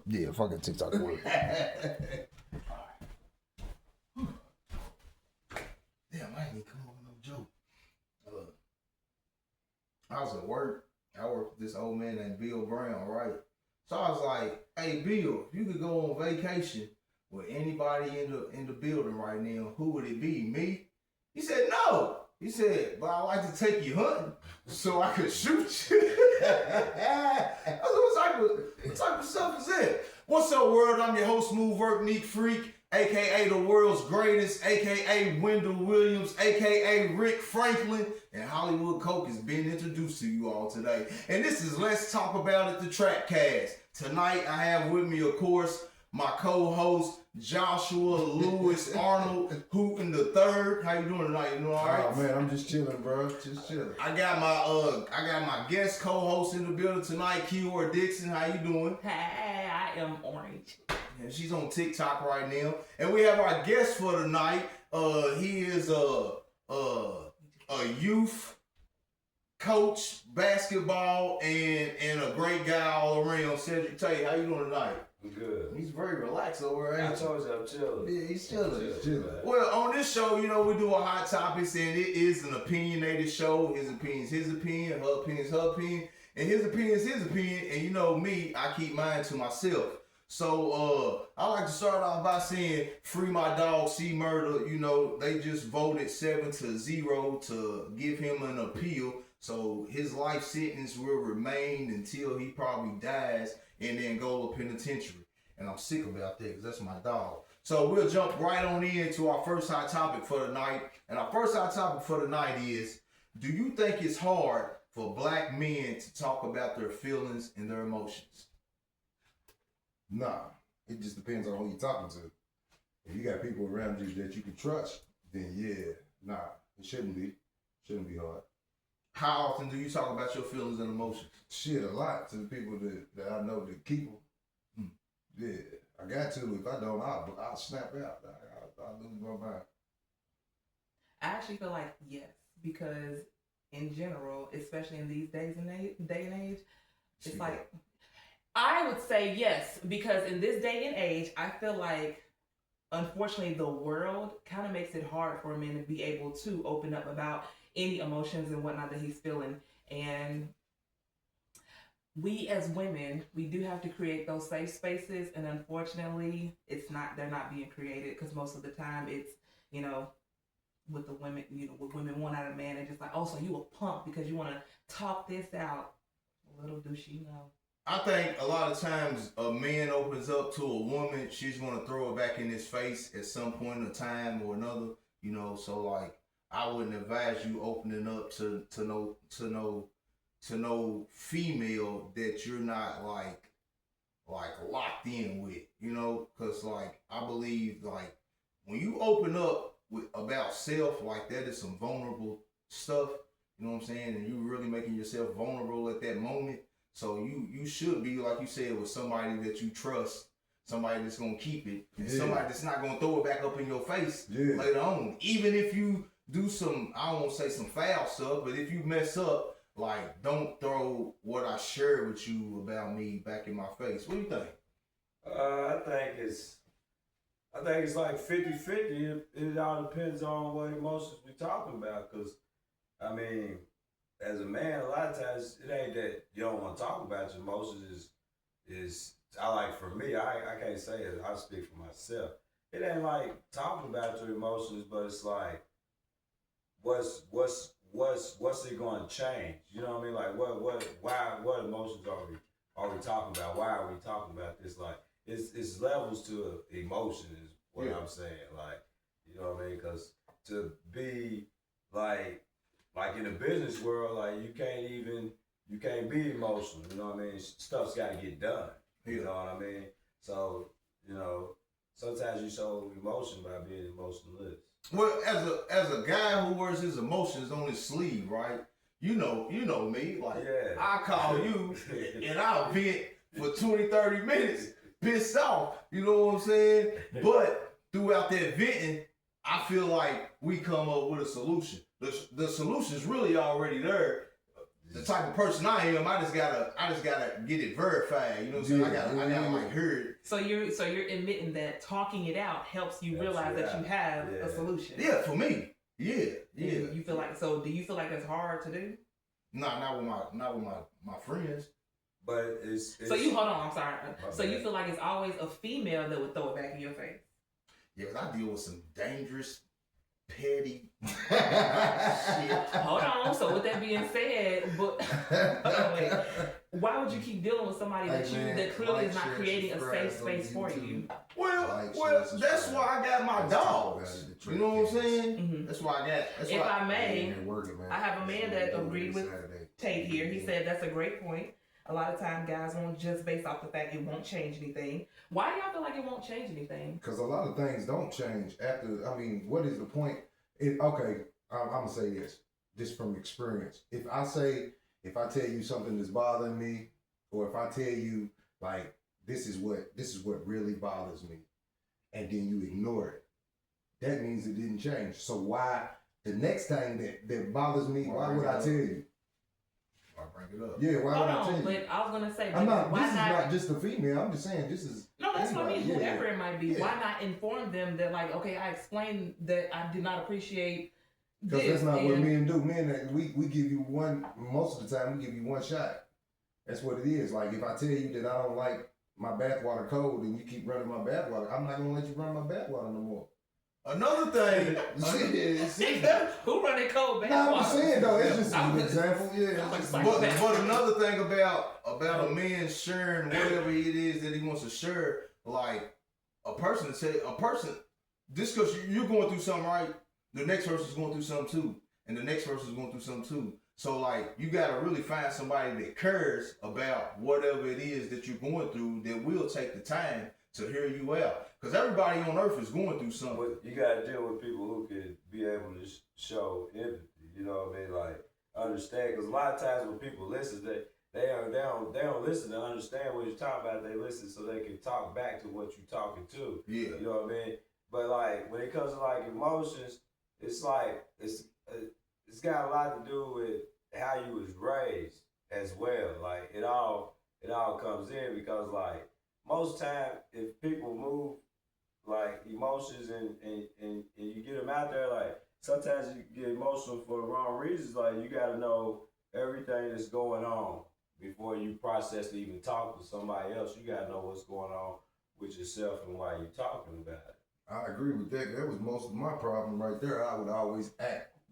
Yeah, fucking TikTok work. Damn, I ain't even come up with no joke. I was at work. I worked with this old man named Bill Brown, right? So I was like, "Hey, Bill, if you could go on vacation with anybody in the building right now, who would it be? Me?" He said, "No." He said, "But I like to take you hunting so I could shoot you." I was like, what type of stuff is that? What's up, world? I'm your host, Smooth Work Neat Freak, aka the world's greatest, aka Wendell Williams, aka Rick Franklin, and Hollywood Coke is being introduced to you all today. And this is Let's Talk About It, the Trapcast. Tonight I have with me, of course, my co-host, Joshua Lewis Arnold Hooten the Third. How you doing tonight? You doing all right? Oh man, I'm just chilling, bro. Just chilling. I got my guest co-host in the building tonight, Keyora Dixon. How you doing? Hey, I am orange. And she's on TikTok right now. And we have our guest for tonight. He is a youth coach, basketball, and a great guy all around. Cedrick, Tate, how you doing tonight? I'm good. He's very relaxed over there. I told you I'm chilling. Yeah, he's chilling. Chilling. Well, on this show, you know, we do a hot topics, and it is an opinionated show. His opinion is his opinion, her opinion is her opinion, and his opinion is his opinion. And you know me, I keep mine to myself. So I like to start off by saying, free my dog C Murder. You know, they just voted 7-0 to give him an appeal. So his life sentence will remain until he probably dies and then go to penitentiary. And I'm sick about that because that's my dog. So we'll jump right on into our first hot topic for the night. And our first hot topic for the night is, do you think it's hard for black men to talk about their feelings and their emotions? Nah, it just depends on who you're talking to. If you got people around you that you can trust, then yeah, nah, it shouldn't be. Shouldn't be hard. How often do you talk about your feelings and emotions? Shit, a lot to the people that I know that keep them. Yeah, I got to. If I don't, I'll snap out. I'll lose my mind. I actually feel like yes, because in general, especially in these day and age, it's like I would say yes, because in this day and age, I feel like unfortunately the world kind of makes it hard for men to be able to open up about any emotions and whatnot that he's feeling. And we as women, we do have to create those safe spaces, and unfortunately they're not being created, because most of the time it's, you know, with the women, you know, what women want out of a man, and just like, oh, so you a punk because you want to talk this out. Little do she know. I think a lot of times a man opens up to a woman, she's going to throw it back in his face at some point in time or another, you know. So like, I wouldn't advise you opening up to no female that you're not like locked in with, you know, because like I believe like when you open up about self, like that is some vulnerable stuff, you know what I'm saying, and you really making yourself vulnerable at that moment. So you should be, like you said, with somebody that you trust, somebody that's gonna keep it, and somebody that's not gonna throw it back up in your face later on, even if you do some, I don't want to say some foul stuff, but if you mess up, like, don't throw what I shared with you about me back in my face. What do you think? I think it's like 50-50. It all depends on what emotions we're talking about. Because, I mean, as a man, a lot of times it ain't that you don't want to talk about your emotions. Is I like, for me, I can't say it. I speak for myself. It ain't like talking about your emotions, but it's like, what's it going to change? You know what I mean? Like what emotions are we talking about? Why are we talking about this? Like it's levels to emotion is what I'm saying. Like, you know what I mean? Because to be like in the business world, like you can't be emotional. You know what I mean? Stuff's got to get done. You know what I mean? So, you know, sometimes you show emotion by being emotionless. Well, as a guy who wears his emotions on his sleeve, right? You know me. Like, I call you and I'll vent for 20, 30 minutes, pissed off. You know what I'm saying? But throughout that venting, I feel like we come up with a solution. The solution's really already there. the type of person I am, I just gotta get it verified. You know what I'm saying? I gotta like hear it. So you're admitting that talking it out helps you realize that you have a solution. Yeah, for me. Yeah. You feel like, so do you feel like it's hard to do? Not with my friends. But it's so you hold on. I'm sorry. So you feel like it's always a female that would throw it back in your face? Yeah, but I deal with some dangerous, petty shit. Hold on. So with that being said, why would you keep dealing with somebody that clearly is not creating a safe space for you? Well, that's why I got my dogs. You know what I'm saying? Mm-hmm. That's why I got. If I may, I have a man that agreed with Tate here. He said that's a great point. A lot of times guys won't just based off the fact it won't change anything. Why do y'all feel like it won't change anything? Because a lot of things don't change after. I mean, what is the point? I'm gonna say this, just from experience. If I tell you something that's bothering me, or if I tell you like this is what really bothers me, and then you ignore it, that means it didn't change. So why the next thing that bothers me? Why would I tell you? I bring it up. Yeah, why would I tell you? But I was gonna say, this is not just a female. I'm just saying this is. No, that's what I mean. Whoever it might be, why not inform them that, like, okay, I explained that I did not appreciate this. Because that's not what men do. Men, we give you one. Most of the time, we give you one shot. That's what it is. Like if I tell you that I don't like my bathwater cold, and you keep running my bathwater, I'm not gonna let you run my bathwater no more. Another thing, who running cold bathwater? No, I'm saying though, it's just an example. Yeah. But another thing about a man sharing whatever it is that he wants to share, like a person, just because you're going through something, right? The next person's going through something too, and the next person's going through something too. So like you gotta really find somebody that cares about whatever it is that you're going through, that will take the time to hear you out. Because everybody on earth is going through something. But you gotta deal with people who can be able to show empathy. You know what I mean? Like understand. Because a lot of times when people listen, they don't listen to understand what you're talking about. They listen so they can talk back to what you're talking to. Yeah. You know what I mean? But like when it comes to like emotions, it's like it's got a lot to do with how you was raised as well. Like it all comes in because like most time if people move like emotions and you get them out there, like sometimes you get emotional for the wrong reasons. Like you got to know everything that's going on before you process to even talk to somebody else. You got to know what's going on with yourself and why you're talking about it. I agree with that. That was most of my problem right there. I would always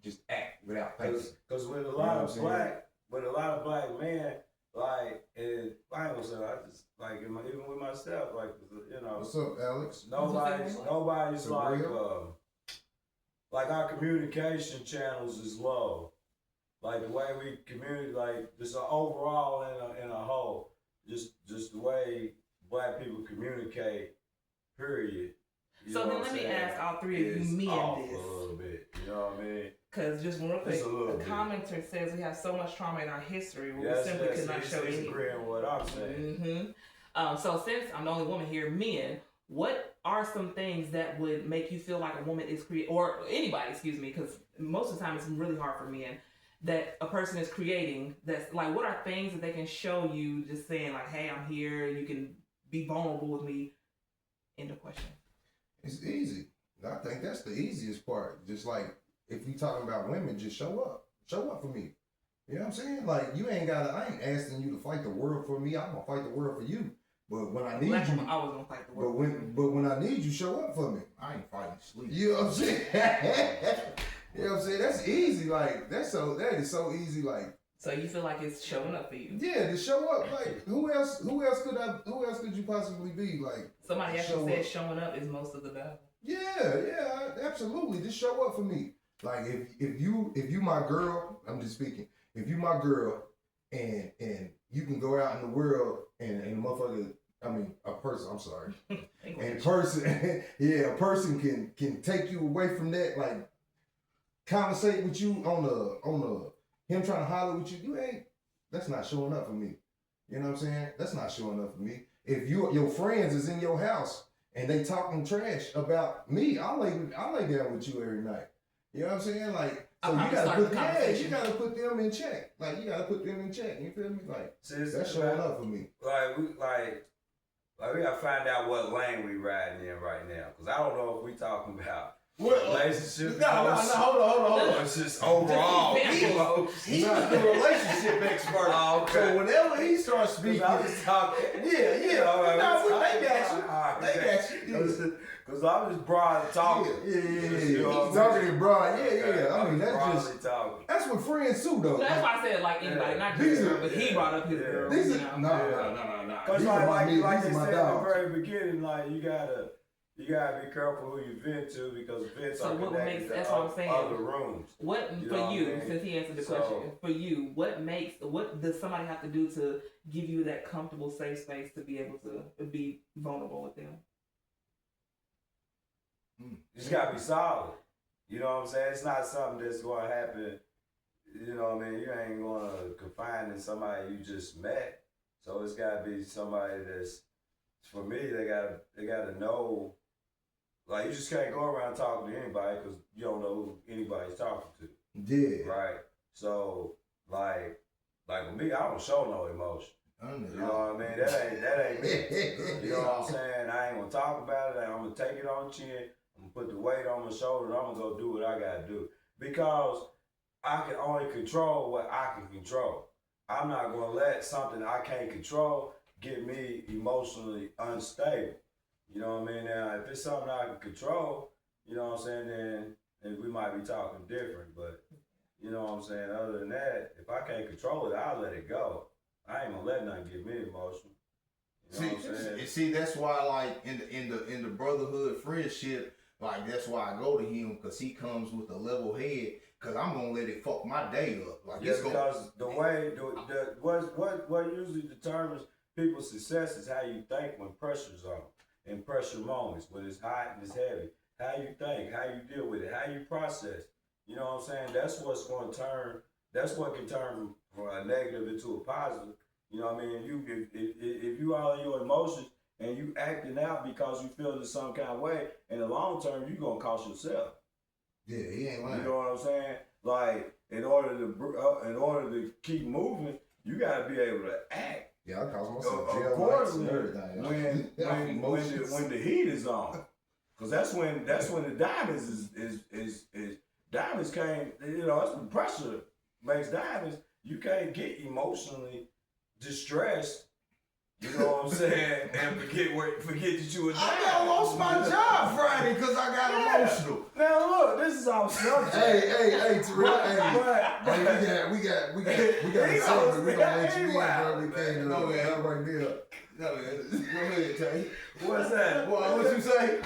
just act without thinking. Because with a lot of black men, like, and I ain't gonna say I just like even with myself, like you know. What's up, Alex? Nobody's like our communication channels is low. Like the way we communicate, like just overall in a whole, just the way black people communiate. Period. You so then let me ask all three of you men this. A little bit, you know what I mean? Because just real quick, the commenter says we have so much trauma in our history where we simply could not show any. Agreeing with what I'm saying. Mm-hmm. So since I'm the only woman here, men, what are some things that would make you feel like a woman is or anybody, excuse me, because most of the time it's really hard for men, that a person is creating that's like, what are things that they can show you just saying like, hey, I'm here, you can be vulnerable with me? End of question. It's easy. I think that's the easiest part. Just like if you talking about women, just show up. Show up for me. You know what I'm saying? Like I ain't asking you to fight the world for me. I'm gonna fight the world for you. But when I need you, I was gonna fight the world. But when I need you, show up for me. I ain't fighting sleep. You know what I'm saying? You know what I'm saying? That's easy. Like that is so easy. Like so you feel like it's showing up for you? Yeah, to show up. Like who else could you possibly be? Like somebody actually said showing up is most of the battle. Yeah, absolutely. Just show up for me. Like if you my girl, I'm just speaking. If you my girl and you can go out in the world and a motherfucker, I mean a person, I'm sorry. And a person can take you away from that, like conversate with you on the him trying to holler with you, that's not showing up for me. You know what I'm saying? That's not showing up for me. If your friends is in your house and they talking trash about me, I'll lay down with you every night. You know what I'm saying? Like So I'll you gotta probably put, start the yeah, you conversation. gotta put them in check. Like you gotta put them in check. You feel me? Like See, it's that's showing up for me. Like we gotta find out what lane we riding in right now, cause I don't know if we talking about relationship. No, hold on. It's just overall. He's the relationship expert. Oh, okay. So whenever he starts speaking, I was talking. yeah. All right, No, we they got you. talking. They got you. Cause I'm just broad talking. Yeah. You know what He's I mean? talking in broad. Yeah. I mean, I'm that's broadly just talking. that's what friends too, though. So that's why I said like anybody, not just These girl, are- but he brought up his girl. These you are know? no. Cause These are my niggas, like these they are my said in the dogs. very beginning, like you gotta be careful who you vent to because vents So are what connected makes- to that's what I'm saying. other rooms. What You for know what you? I mean? Since he answered the So- question, for you, what does somebody have to do to give you that comfortable, safe space to be able to be vulnerable with them? You just gotta be solid. You know what I'm saying? It's not something that's gonna happen. You know what I mean? You ain't gonna confine in somebody you just met. So it's gotta be somebody that's, for me, they gotta know. Like you just can't go around talking to anybody because you don't know who anybody's talking to. Yeah. Right? So like with me, I don't show no emotion. You know what I mean? That ain't me. You know what I'm saying? I ain't gonna talk about it. I'm gonna take it on the chin. I'm gonna put the weight on my shoulder. And I'm gonna go do what I gotta do because I can only control what I can control. I'm not gonna let something I can't control get me emotionally unstable. You know what I mean? Now, if it's something I can control, you know what I'm saying, then we might be talking different. But you know what I'm saying? Other than that, if I can't control it, I'll let it go. I ain't gonna let nothing get me emotional. You know what I'm saying? See, that's why, like in the brotherhood friendship, like that's why I go to him because he comes with a level head. Cause I'm gonna let it fuck my day up. Like Yeah, it's because the way what usually determines people's success is how you think when pressure's on, in pressure moments, when it's hot and it's heavy. How you think, how you deal with it, how you process. You know what I'm saying? That's what's gonna turn. That's what can turn from a negative into a positive. You know what I mean? If you are in your emotions and you acting out because you feel in some kind of way, in the long term, you gonna cost yourself. Yeah, he ain't lying. You know what I'm saying? Like in order to keep moving, you gotta be able to act Yeah, I cost myself jail accordingly nights and everything. when the heat is on, because that's when the diamonds is diamonds came. You know, that's when pressure makes diamonds. You can't get emotionally distressed. You know what I'm saying? And forget that you were down. I lost my job Friday because I got emotional. Now look, this is our subject. Hey, Terrell, But we got a segment. We gonna let you in, bro. We can't No, man. not right there. No, man. Go ahead, Tate. what's that? What you say?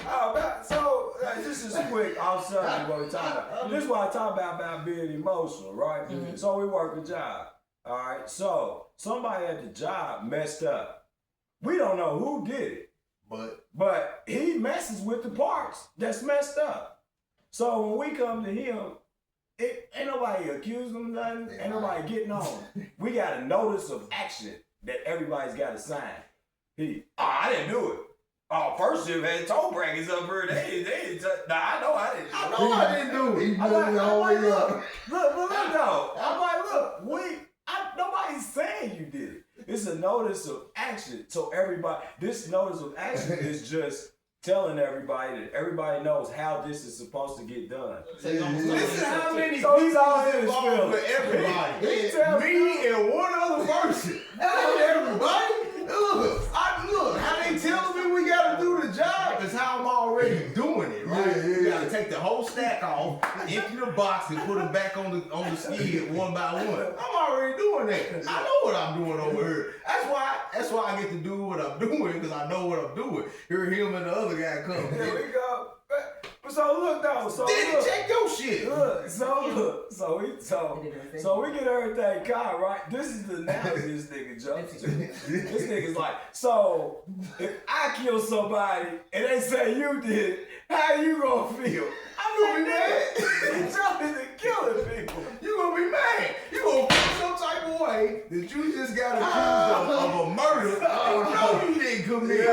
So this is quick off subject what we talking about. This is what I talk about being emotional, right? Mhm. So we work a job. All right. So somebody at the job messed up. We don't know who did it, but he messes with the parts that's messed up. So when we come to him, ain't nobody accusing him of nothing. Ain't nobody getting on. We got a notice of action that everybody's got to sign. I didn't do it. Oh, first shift had toe brackets up here. I know I didn't. I didn't do it. He blew the whole way up. Look though. I'm like, look, nobody's saying you did it. It's a notice of action. So this notice of action is just telling everybody that everybody knows how this is supposed to get done. Listen how many So he's people all in his involved feelings. with everybody. He tells Me and one other person. That ain't everybody. Look, how they telling me we gotta do the job is how I'm already doing it, right? Yeah. You gotta take the whole stack off, empty the box, and put them back on the skid one by one. I'm already doing that. I know what I'm doing over here. That's why I get to do what I'm doing, because I know what I'm doing. Here him and the other guy come. Here we go. So look though. So Did look. check your shit. So we get everything caught, right? This is the analogy this nigga jumps to. This nigga's like, so if I kill somebody and they say you did it, how you gonna feel? I'm gonna be mad. You jumping and killing people. You gonna be mad. You gonna feel some type of way that you just got accused of a murder. No, you didn't commit.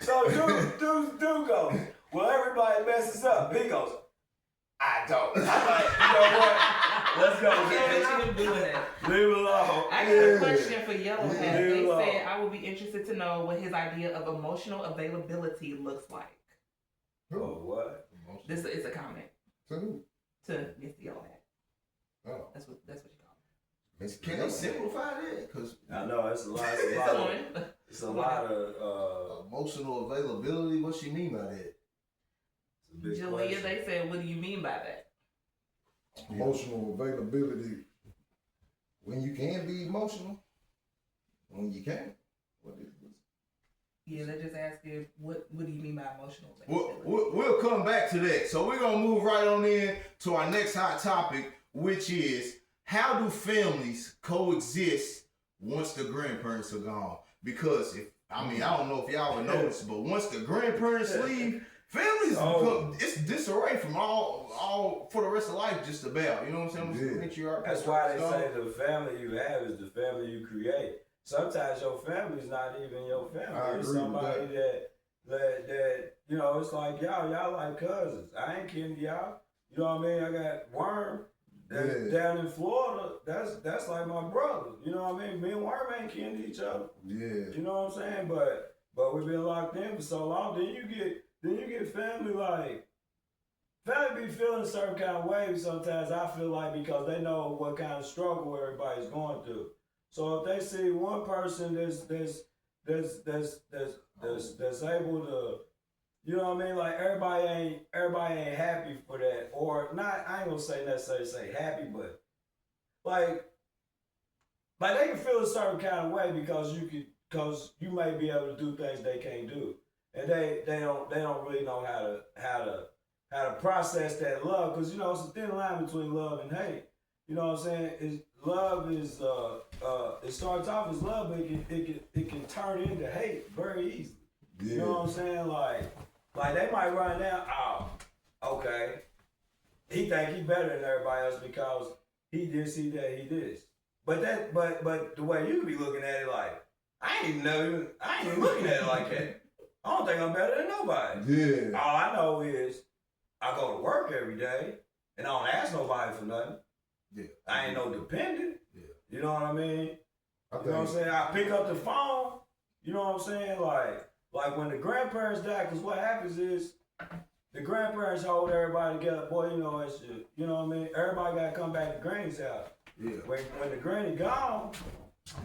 So dude goes, well, everybody messes up. He goes, I don't. I'm like, you know what? Let's go. I can't picture him doing that. Leave it alone. I got a question for Yellow Hat. Leave it They alone. said I would be interested to know what his idea of emotional availability looks like. Oh, what? This is a comment To who? to Miss Yellow Hat. Oh. That's what you call Miss Can they simplify that? Because I know it's a lot. it. It's a woman. It's a lot of. emotional availability, what she mean by that? It's a big Jalea, question. they said, what do you mean by that? Emotional availability. When you can be emotional, when you can't. What is this? Yeah, they just asked you, what do you mean by emotional availability? We'll come back to that. So we're gonna move right on in to our next hot topic, which is how do families coexist once the grandparents are gone? Because I don't know if y'all would notice, but once the grandparents leave, families become, it's disarray from all for the rest of life, just about. You know what I'm saying? Yeah. That's why they say the family you have is the family you create. Sometimes your family is not even your family. I It's agree somebody with that you know. It's like y'all like cousins. I ain't kidding y'all. You know what I mean? I got Worm that's down in Florida. That's like my brother. You know what I mean? Me and Worm ain't kidding each other. Yeah. You know what I'm saying? But we've been locked in for so long. Then you get family like. Family be feeling a certain kind of way sometimes, I feel like, because they know what kind of struggle everybody's going through. So if they see one person that's able to, you know what I mean, like everybody ain't happy for that, or not. I ain't gonna say necessarily say happy, but like they can feel a certain kind of way because you may be able to do things they can't do, and they don't really know how to process that love, because you know it's a thin line between love and hate. You know what I'm saying? Love is it starts off as love, but it can turn into hate very easily. Yeah. You know what I'm saying? Like they might run down, oh, okay. He think he better than everybody else because he this, he that, he this. But the way you be looking at it, like, I ain't even looking at it like that. I don't think I'm better than nobody. Yeah. All I know is I go to work every day and I don't ask nobody for nothing. Yeah. I ain't no dependent. Yeah. You know what I mean? I You know think what I'm saying? I pick up the phone. You know what I'm saying? Like when the grandparents die, because what happens is the grandparents hold everybody together. Boy, you know that shit. You know what I mean? Everybody got to come back to Granny's house. Yeah. When the granny gone,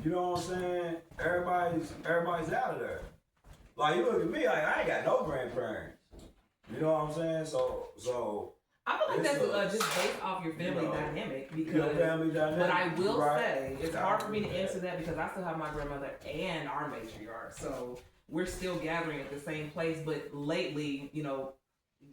you know what I'm saying? Everybody's out of there. Like, you look at me, like, I ain't got no grandparents. You know what I'm saying? So I feel like it's that's just based off your family dynamic, because your family dynamic. but I will right? say it's hard for me to answer that because I still have my grandmother and our matriarch, so we're still gathering at the same place. But lately, you know,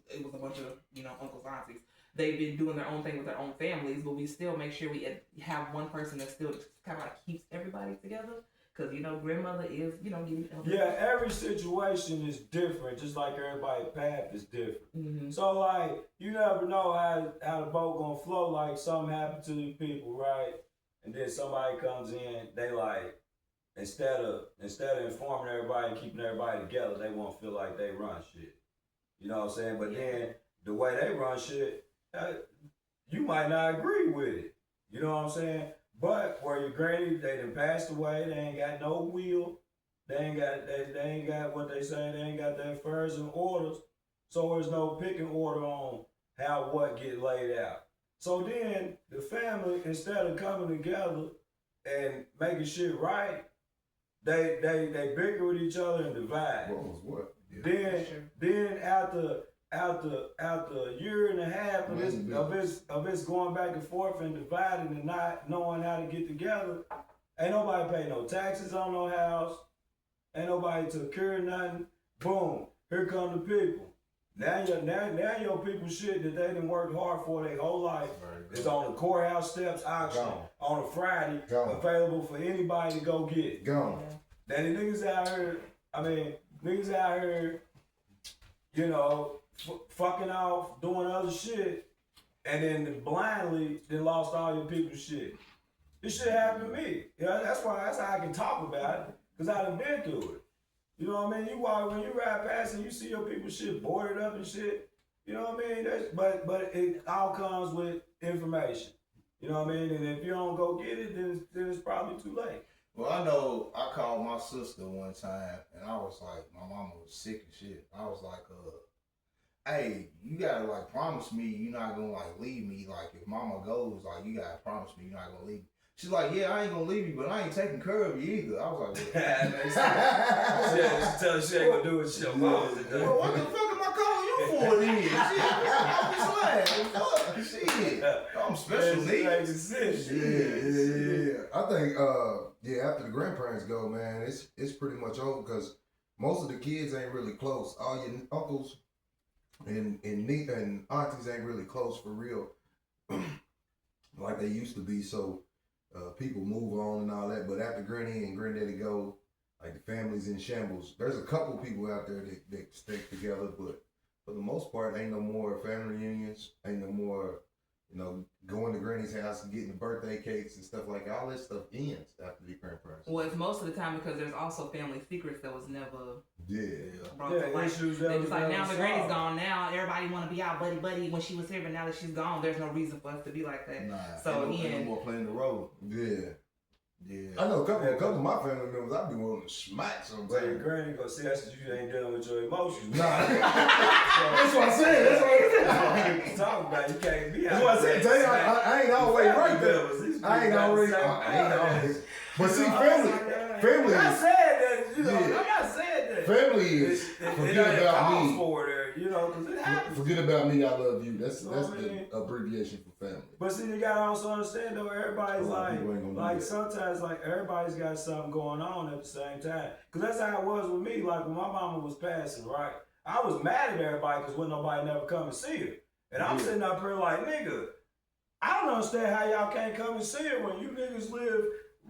it was a bunch of, you know, uncles, aunties. They've been doing their own thing with their own families, but we still make sure we have one person that still kind of like keeps everybody together. Because, you know, grandmother is, you know, giving Yeah, every situation is different, just like everybody's path is different. Mm-hmm. So, like, you never know how the boat gonna flow. Like, something happened to these people, right? And then somebody comes in, they like, instead of informing everybody and keeping everybody together, they won't feel like they run shit. You know what I'm saying? But then, the way they run shit, you might not agree with it. You know what I'm saying? But where your granny, they done passed away, they ain't got no will, they ain't got what they say, they ain't got their affairs and orders, so there's no picking order on how what get laid out. So then the family, instead of coming together and making shit right, they bicker with each other and divide. What was what? Yeah. Then after a year and a half of it's going back and forth and dividing and not knowing how to get together, ain't nobody pay no taxes on no house, ain't nobody took care of nothing. Boom, here come the people. Now your people shit that they done worked hard for their whole life is on the courthouse steps auction on a Friday, available for anybody to go get. Gone. Now the niggas out here, you know, fucking off, doing other shit, and then blindly they lost all your people's shit. This shit happened to me. You know, that's how I can talk about it, because I done been through it. You know what I mean? When you ride past and you see your people's shit boarded up and shit, You know what I mean? But it all comes with information. You know what I mean? And if you don't go get it, then it's probably too late. Well, I know I called my sister one time and I was like, my mama was sick and shit. I was like, hey, you gotta like promise me you're not gonna like leave me. Like if mama goes, like you gotta promise me you're not gonna leave me. She's like, yeah, I ain't gonna leave you, but I ain't taking care of you either. I was like, She tell her she ain't gonna do what she wants to do. well, what the fuck am I calling you for then? Shit, shit. I'm special needs. Yeah. I think, after the grandparents go, man, it's pretty much over because most of the kids ain't really close. All your uncles and aunties ain't really close for real, like they used to be. So people move on and all that. But after Granny and Granddaddy go, like the family's in shambles. There's a couple people out there that stick together, but for the most part, ain't no more family reunions. Ain't no more, going to Granny's house and getting the birthday cakes and stuff like that. All that stuff ends after the grandparents. Well, it's most of the time because there's also family secrets that was never brought to light. Issues They're just like, now the solved. granny's gone. Now everybody want to be out buddy when she was here, but now that she's gone, there's no reason for us to be like that. Nah, So ain't no again, more playing the role. Yeah. Yeah. I know a couple of my family members I be willing to smack But your sometimes. granny go see that's you ain't dealing with your emotions. Nah. That's what I said. That's what You can talk about it. You can't be out That's what I said. there. I ain't always right there. I ain't always. But see, family. I'm not saying that, I'm not saying that. Family is forget about me. For there, because it happens. Forget about me. I love you. That's You know what I the mean? abbreviation for family. But see, you gotta also understand though, everybody's A lot of people ain't gonna do like that. sometimes like everybody's got something going on at the same time. Cause that's how it was with me. Like when my mama was passing, right? I was mad at everybody because when nobody never come and see her. And I'm sitting up here like, nigga, I don't understand how y'all can't come and see her when you niggas live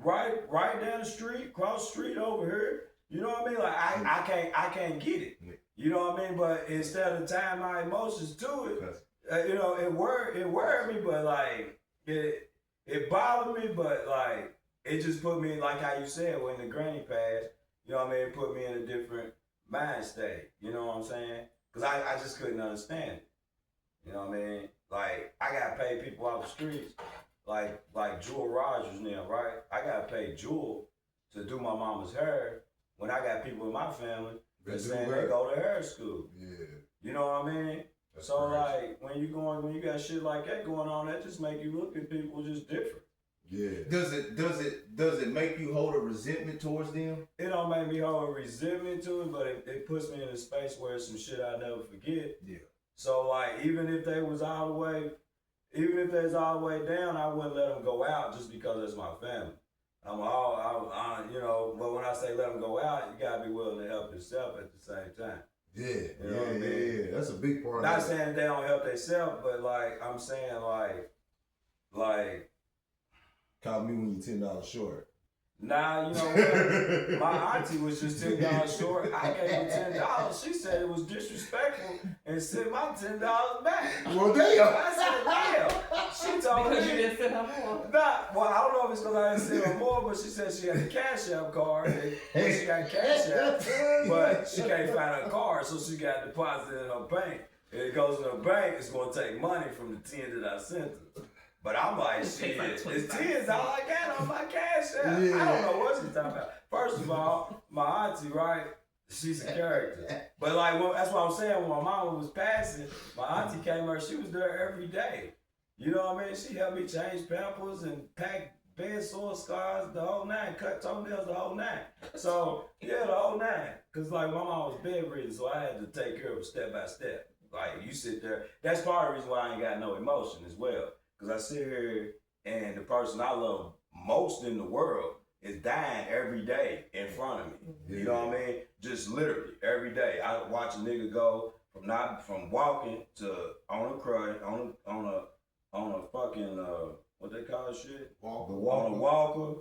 right down the street, cross the street over here. You know what I mean? Like I can't get it. You know what I mean? But instead of tying my emotions to it, it worried me, but like it bothered me, but like it just put me, like how you said, when the granny passed, you know what I mean? It put me in a different mind state. You know what I'm saying? Because I just couldn't understand it. You know what I mean? Like I gotta pay people off the streets, like Jewel Rogers now, right? I gotta pay Jewel to do my mama's hair when I got people in my family that saying they go to hair school. Yeah. You know what I mean? That's so crazy. Like when you got shit like that going on, that just make you look at people just different. Yeah. Does it make you hold a resentment towards them? It don't make me hold a resentment to it, but it puts me in a space where it's some shit I never forget. Yeah. So like even if they was all the way down, I wouldn't let them go out just because it's my family. But when I say let them go out, you gotta be willing to help yourself at the same time. Yeah, You know what I mean? yeah. That's a big part. Not saying they don't help themselves, but like I'm saying like call me when you're $10 short. Nah, you know what? My auntie was just $10 short. I gave her $10. She said it was disrespectful and sent my $10 back. Well, damn. I said, damn. She told me. because you didn't send her more. Well, I don't know if it's because I didn't send her more, but she said she had a Cash App card. And she got Cash App, but she can't find her card, so she got deposited in her bank. If it goes in her bank, it's going to take money from the 10 that I sent her. But I'm like, shit, it's $10 I got on my Cash App. Yeah. I don't know what she's talking about. First of all, my auntie, right? She's a character. But like, that's what I'm saying. When my mama was passing, my auntie came her. She was there every day. You know what I mean? She helped me change pampers and pack bed sore scars, the whole nine, cut toenails, the whole nine. So yeah, the whole nine. Cause like my mom was bedridden, so I had to take care of her step by step. Like you sit there. That's part of the reason why I ain't got no emotion as well. Cause I sit here and the person I love most in the world is dying every day in front of me. Yeah. You know what I mean? Just literally every day. I watch a nigga go from walking to on a crutch, on a fucking what they call it shit? Walker. On a walker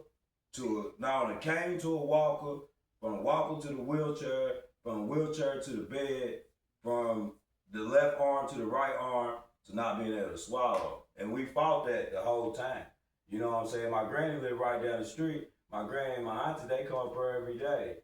on a cane to a walker, from a walker to the wheelchair, from a wheelchair to the bed, from the left arm to the right arm to not being able to swallow. And we fought that the whole time. You know what I'm saying? My granny lived right down the street. My granny and my auntie, they come up here every day.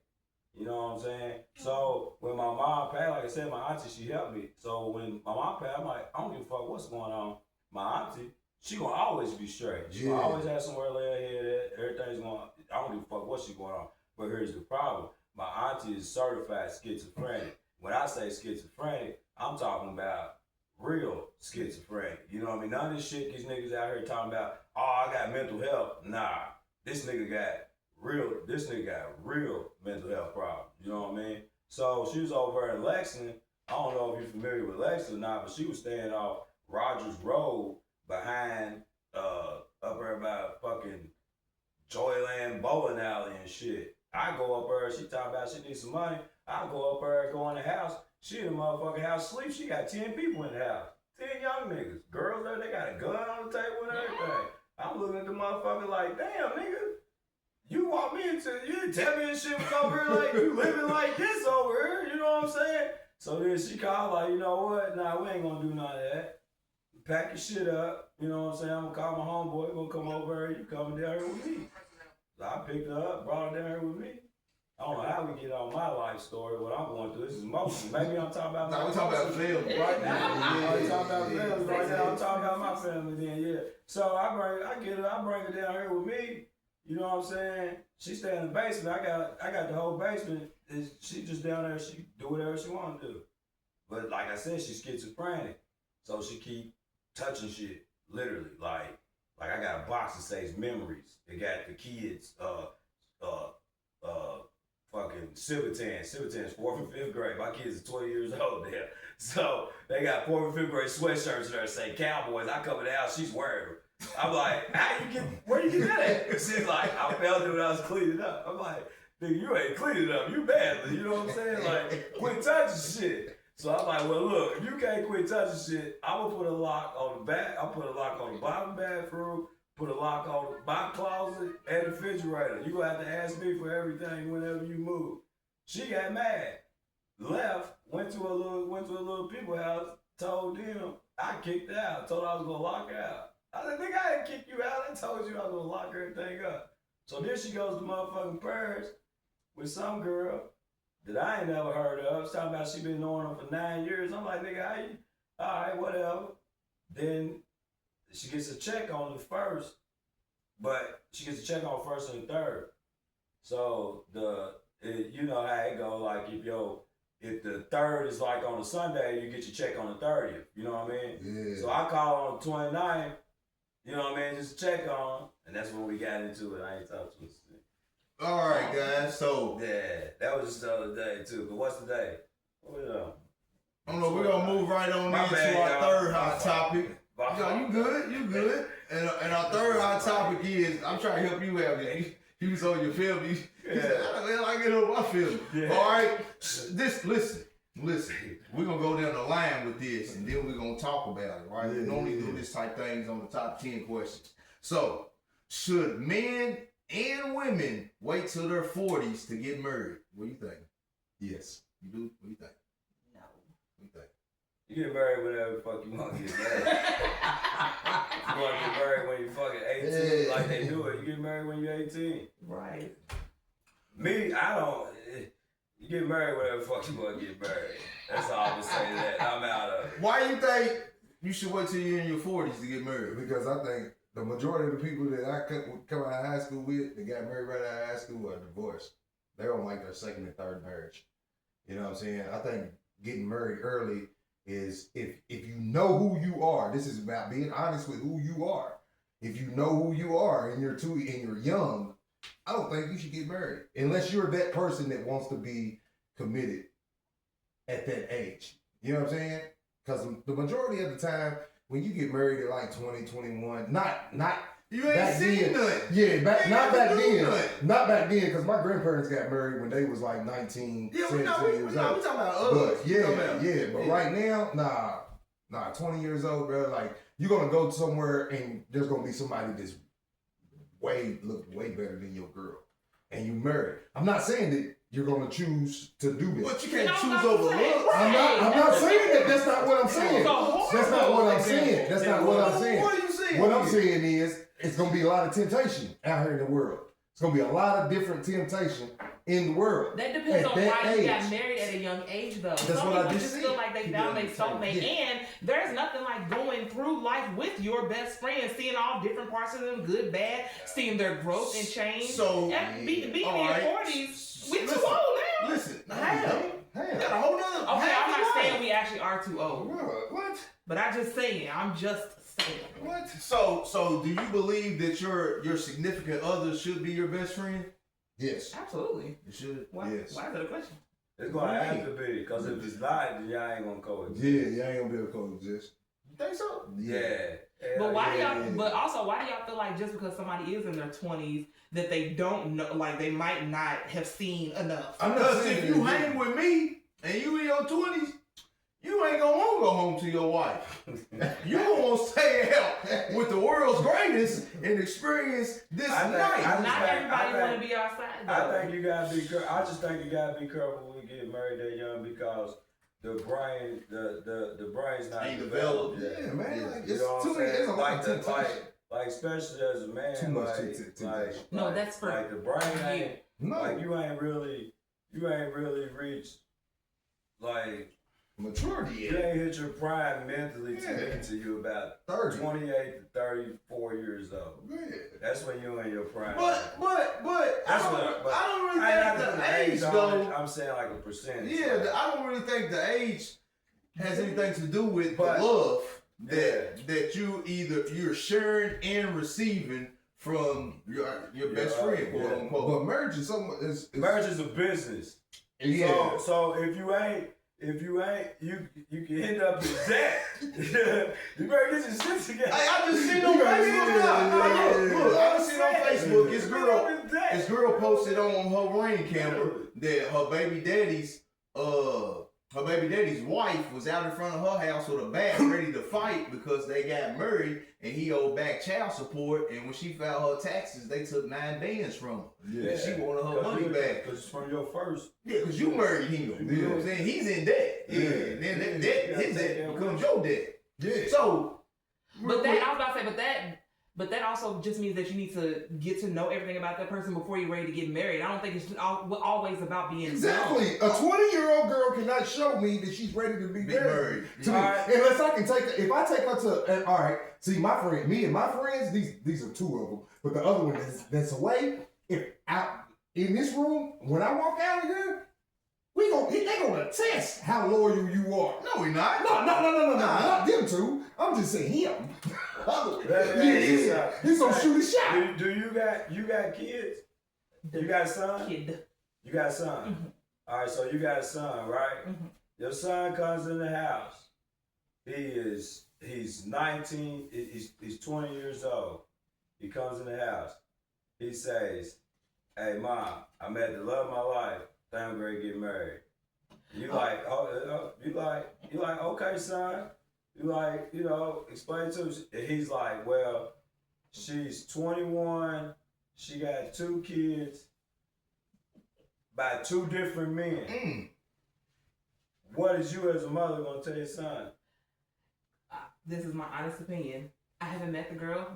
You know what I'm saying? So when my mom passed, like I said, my auntie, she helped me. So when my mom passed, I'm like, I don't give a fuck what's going on. My auntie, she gonna always be straight. She gonna always have somewhere to lay her head at. Everything's going, I don't give a fuck what's going on. But here's the problem. My auntie is certified schizophrenic. When I say schizophrenic, I'm talking about real schizophrenic. You know what I mean? None of this shit these niggas out here talking about, oh, I got mental health. Nah, this nigga got real mental health problems. You know what I mean? So she was over in Lexington. I don't know if you're familiar with Lexington or not, but she was staying off Rogers Road behind up there by fucking Joyland Bowling Alley and shit. I go up there, she talking about she needs some money. I go up there, go in the house. She in the motherfucking house sleep. She got 10 people in the house. 10 young niggas. Girls there, they got a gun on the table and everything. I'm looking at the motherfucker like, damn, nigga. You want me into, you didn't tell me this shit was over here like you living like this over here, you know what I'm saying? So then she called like, you know what? Nah, we ain't gonna do none of that. Pack your shit up, you know what I'm saying? I'm gonna call my homeboy, gonna come over here, you coming down here with me. So I picked her up, brought her down here with me. I don't know how we get on my life story, what I'm going through. This is emotional. Maybe I'm talking about my we're talking about family right now. I'm talking about family right now. I'm talking about my family then, yeah. So I bring her down here with me. You know what I'm saying? She stay in the basement. I got the whole basement. She just down there. She do whatever she want to do. But like I said, she's schizophrenic, so she keep touching shit. Literally, like I got a box that says memories. It got the kids. Fucking Civitan. Civitan's 4th and 5th grade. My kids are 20 years old there. So they got 4th and 5th grade sweatshirts there that say Cowboys. I come in the house, she's wearing them. I'm like, where you get that at? She's like, I felt it when I was cleaning up. I'm like, nigga, you ain't cleaning up. You badly. You know what I'm saying? Like, quit touching shit. So I'm like, well, look, if you can't quit touching shit, I'm going to put a lock on the back. I'll put a lock on the bottom bathroom, put a lock on my closet and the refrigerator. You going to have to ask me for everything whenever you move. She got mad. Left, went to a little people house, told them, I kicked her out, told her I was going to lock her out. I said, nigga, I didn't kick you out. I told you I was going to lock everything up. So then she goes to motherfucking Paris with some girl that I ain't never heard of. She's talking about she been knowing her for 9 years. I'm like, nigga, how you? All right, whatever. Then she gets a check on the first, but she gets a check on first and third. So you know how it go. Like if the third is like on a Sunday, you get your check on the 30th. You know what I mean? Yeah. So I call on the 29th. You know what I mean? Just check on, and that's when we got into it. I ain't talked to her. All right, guys. So yeah, that was just the other day too. But what's the day? What I don't know. We're gonna move right on into our third hot topic. Yo, you good. And our third hot topic is, I'm trying to help you out. You was on your film. You said, I get on my film. Yeah. All right. Listen. We're going to go down the line with this, and then we're going to talk about it, right? We normally do this type things on the top 10 questions. So, should men and women wait till their 40s to get married? What do you think? Yes. You do? What do you think? No. What do you think? You get married whenever the fuck you want to get married. You want to get married when you're fucking 18, like they do it. You get married when you're 18. Right. Me, I don't. You get married whenever the fuck you want to get married. That's all I'm going to say to that. I'm out of it. Why do you think you should wait till you're in your 40s to get married? Because I think the majority of the people that I come out of high school with that got married right out of high school are divorced. They don't like their second and third marriage. You know what I'm saying? I think getting married early is if you know who you are. This is about being honest with who you are. If you know who you are and you're young, I don't think you should get married unless you're that person that wants to be committed at that age. You know what I'm saying? Because the majority of the time when you get married at like 20, 21, not you ain't seen nothing. Yeah, not back then. Not back then, because my grandparents got married when they was like 19, 17 years old. We talking about us. But right now, nah, 20 years old, bro. Like, you're going to go somewhere and there's going to be somebody that's look way better than your girl. And you married. I'm not saying that you're going to choose to do this. But you can't choose over looks. I'm not saying that. That's not what I'm saying. That's not what I'm saying. What are you saying? What I'm saying is, it's going to be a lot of temptation out here in the world. gonna be a lot of different temptation in the world. That depends At on that why you got age. married at a young age, though. That's Some what I people just feel said. like they found their soulmate, Yeah. and there's nothing like going through life with your best friend, seeing all different parts of them, good, bad, seeing their growth and change. So, and being in all your right. 40s, we too Listen, old now. Listen, Hell. you got a whole nother. Okay, half I'm a not life. saying we actually are too old, What? but I'm just saying. I'm just saying. What? So do you believe that your significant other should be your best friend? Yes. Absolutely. It should. Why? Yes. Why is that a question? It's gonna have to be, because if it's not, then y'all ain't gonna coexist. Yeah, I ain't gonna be able to coexist. You think so? Yeah. But why yeah, do y'all? yeah. But also, why do y'all feel like just because somebody is in their 20s that they don't know, like they might not have seen enough? I'm not Because saying if you that- hang with me and you in your 20s, you ain't gonna want to go home to your wife. You gonna want to stay out with the world's greatest and experience this night. Not everybody think- want to be outside. Though. I think you gotta be careful. I just think you gotta be careful when you get married that young, because the brain's not Ain't developed developed. yet. Yeah, man. Like, You it's know what too I'm many. saying? There's a lot Like of the- temptation. Like especially as a man, Too much like, temptation. No, like- that's for like the brain ain't No. like you ain't really reached like Maturity you yet. ain't hit your prime mentally to Yeah. get to you about 30. 28 to 34 years old. Yeah. That's when you're in your prime. But That's what- I don't really I ain't think not the the age though. I'm saying like a percentage. Yeah, I don't really think the age has anything to do with But- the love that you're sharing and receiving from your best Yeah, friend, quote yeah. unquote. But marriage is something. marriage is a business. Yeah. So if you ain't, you can end up in debt. You better get your shit together. Hey, I just seen on Facebook. Look, I just seen on Facebook. This girl posted on her ring camera that her baby daddy's wife was out in front of her house with a bat ready to fight because they got married and he owed back child support, and when she filed her taxes, they took 9 bands from her. Yeah. And she wanted her money back. Because it's from your first. Yeah, because you married him. You know what I'm saying? He's in debt. Yeah. And then his debt becomes your debt. Yeah. So, But that I was about to say, but that also just means that you need to get to know everything about that person before you're ready to get married. I don't think it's always about being Exactly. young. A 20-year-old girl cannot show me that she's ready to be married. To me. Alright. Unless I can take her. If I take her to, all right, see, me and my friends, these are 2 of them. But the other one that's away, if out in this room, when I walk out of here, they gonna test how loyal you are. no, we not. No, not them 2. I'm just saying him. He's gonna shoot a shot. Do you got kids? You got a son? Kid. You got a son. Mm-hmm. All right, so you got a son, right? Mm-hmm. Your son comes in the house. He's 19. He's 20 years old. He comes in the house. He says, "Hey, Mom, I met the love of my life. Think I'm ready to get married." You like, you like, okay, son. You like, explain to him. And he's like, well, she's 21. She got 2 kids by 2 different men. What is you as a mother gonna tell your son? This is my honest opinion. I haven't met the girl.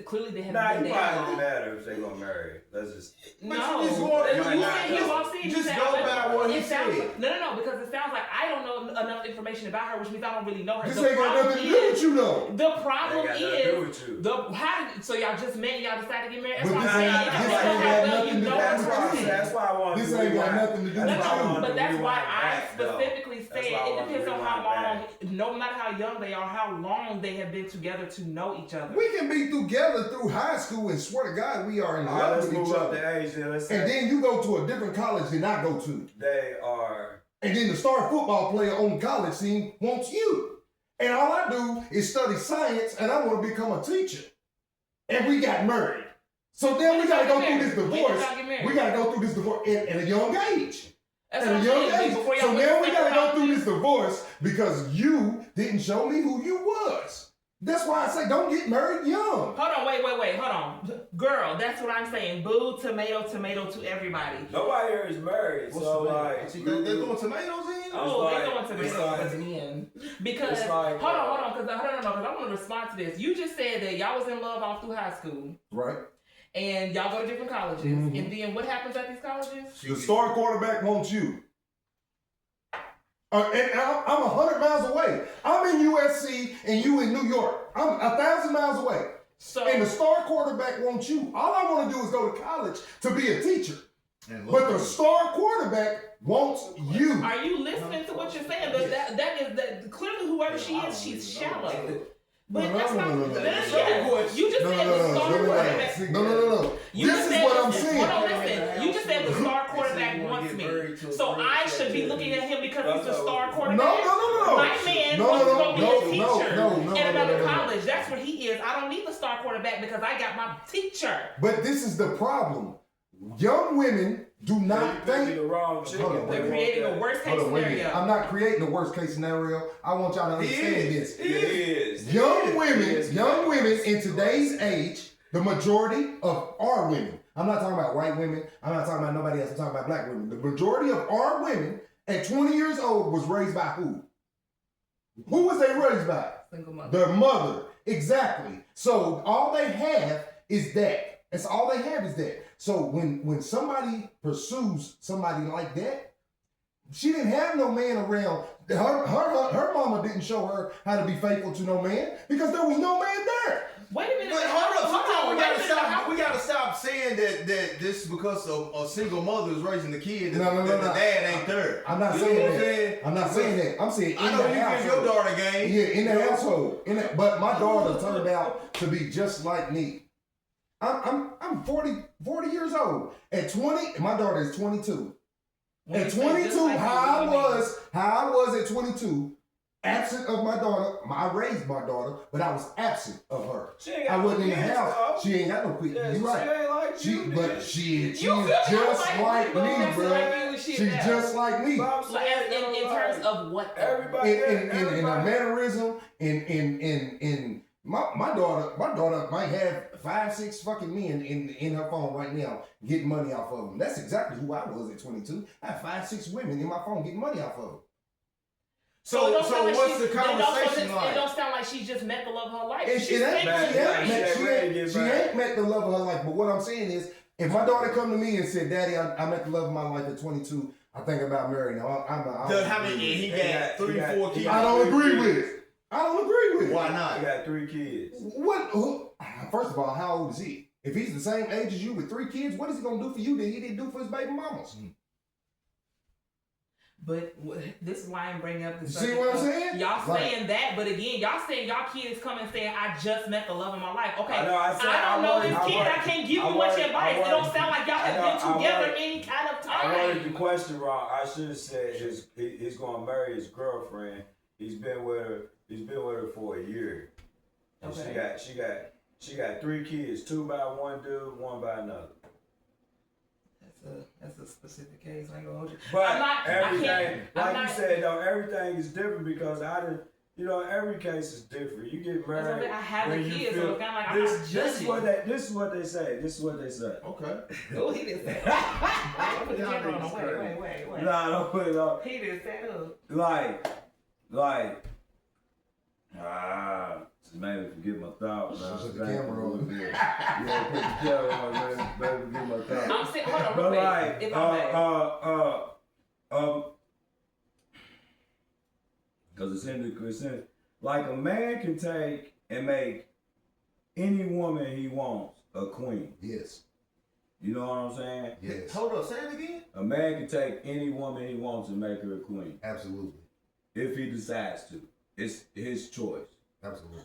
Clearly they haven't Nah, been it there probably long. matter if they gonna marry. Let's just. But No, you just want- you you said he walks in. just he said, go by what he sounds- said. No, because it sounds like I don't know enough information about her, which means I don't really know her. This The ain't got problem nothing to do with you, though. The problem Ain't got nothing to do with you. is so y'all just met and y'all decided to get married. That's But what I'm this saying. ain't- It this depends ain't on got how well nothing you to know do her with person. That's why I want. This ain't got nothing to do with No, you. but that's why I back, though. specifically said That's why I it want to depends on how rewind long, no matter how young they are, how long they have been together to know each other. We can be together through high school and swear to God we are in All right, love let's with move each up other. the age here. Let's And say then you go to a different college than I go to. they are. And then the star football player on the college team wants you. And all I do is study science and I want to become a teacher. And we got married. So then we got to go through this divorce. We got to go through this divorce at a young age. That's At what a I'm young saying. age. Before So y'all now went we to got to go college. through this divorce because you didn't show me who you was. That's why I say don't get married young. Hold on, wait, hold on. Girl, that's what I'm saying. Boo, tomato to everybody. Nobody here is married, so like. they're throwing tomatoes in. Oh, like- they going to it's tomatoes like- in. Because, it's like, hold on, because I want to respond to this. You just said that y'all was in love all through high school. Right. and y'all go to different colleges, Mhm. and then what happens at these colleges? The star quarterback wants you. And I'm 100 miles away. I'm in USC and you in New York. I'm 1,000 miles away. So And the star quarterback wants you. All I want to do is go to college to be a teacher. But the star quarterback wants you. are you listening to what you're saying? That clearly whoever she is, she's shallow. But No, that's no, not. no, no, no. Yes. You just said the star quarterback. No. You This just is said, what I'm saying. Hold on, listen. You just said the star quarterback wants me. So I should be looking at him because he's the star quarterback. No. My man wants to go be a teacher in another college. That's where he is. I don't need the star quarterback because I got my teacher. But this is the problem. Young women do not think. the wrong chick. Hold on, They're wait. creating a worst case Hold on, wait a minute. scenario. I'm not creating a worst case scenario. I want y'all to understand this. It is. Young women in today's age, the majority of our women, I'm not talking about white women, I'm not talking about nobody else, I'm talking about black women. The majority of our women at 20 years old was raised by who? Who was they raised by? Single mother. Their mother. Exactly. So all they have is that. That's all they have is that. So when somebody pursues somebody like that, she didn't have no man around. Her mama didn't show her how to be faithful to no man because there was no man there. Wait a minute. But hold on, wait a minute. we gotta stop saying that this is because a single mother is raising the kid. No. The dad ain't there. I'm not You know saying what I'm that. saying? I'm not saying that. I'm saying in I know the you give household. your daughter game. Yeah, in the household. But my daughter turned out to be just like me. I'm 40 years old. At 20, my daughter is 22. At 22, how I was at 22, absent of my daughter. I raised my daughter, but I was absent of her. I wasn't in the house. She ain't got no kids. Yeah, You right. She ain't like She's you. just like me, bro. She's just like me. In terms of what? Everybody. In a mannerism, in my daughter might have 5-6 fucking men in her phone right now getting money off of them. That's exactly who I was at 22. I have 5-6 women in my phone getting money off of them. So it don't sound like what's the it conversation like? It don't sound like she just met the love of her life. She ain't met the love of her life. But what I'm saying is, if my daughter come to me and said, "Daddy, I met the love of my life at 22," I think about marrying her. How many? He got 3-4 kids. I don't agree with it. Why not? You got 3 kids. First of all, how old is he? If he's the same age as you with 3 kids, what is he gonna do for you that he didn't do for his baby mamas? But this is why I'm bringing up the See what I'm saying? Y'all saying that, but again, y'all saying y'all kids coming saying, "I just met the love of my life." Okay, I don't know this kid. I can't give you much advice. It don't sound like y'all have been together any kind of time. I worded the question wrong. I should have said he's gonna marry his girlfriend. He's been with her for a year. And Okay. she got 3 kids, 2 by one dude, 1 by another. That's a specific case. I ain't gonna hold you. But everything, you said though, everything is different because every case is different. You get married. I have a kid, so it's kind of like I'm this not is judging. this is what they say. Okay. Oh, he didn't say that. Put the camera on him. Wait. Nah, don't put it on. He didn't say that. Just made me forget my thoughts. Put the camera on. Yeah, put the camera on, man. Made me forget my thoughts. I'm saying, hold on, But real like, quick, if I may. because it's like a man can take and make any woman he wants a queen. Yes. You know what I'm saying? Yes. Hold up, say it again. A man can take any woman he wants and make her a queen Absolutely. if he decides to. It's his choice. Absolutely.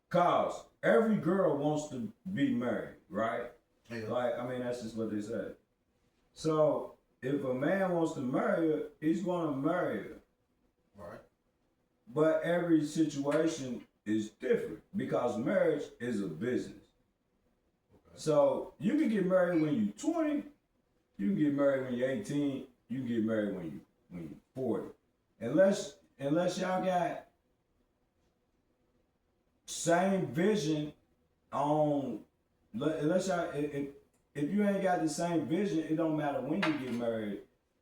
Cause every girl wants to be married, right? Yeah. Like, I mean, that's just what they say. So if a man wants to marry her, he's going to marry her. Right. But every situation is different because marriage is a business. Okay. So you can get married when you're 20, you can get married when you're 18, you can get married when you're 40. Unless y'all got same vision on, unless y'all, if you ain't got the same vision, it don't matter when you get married.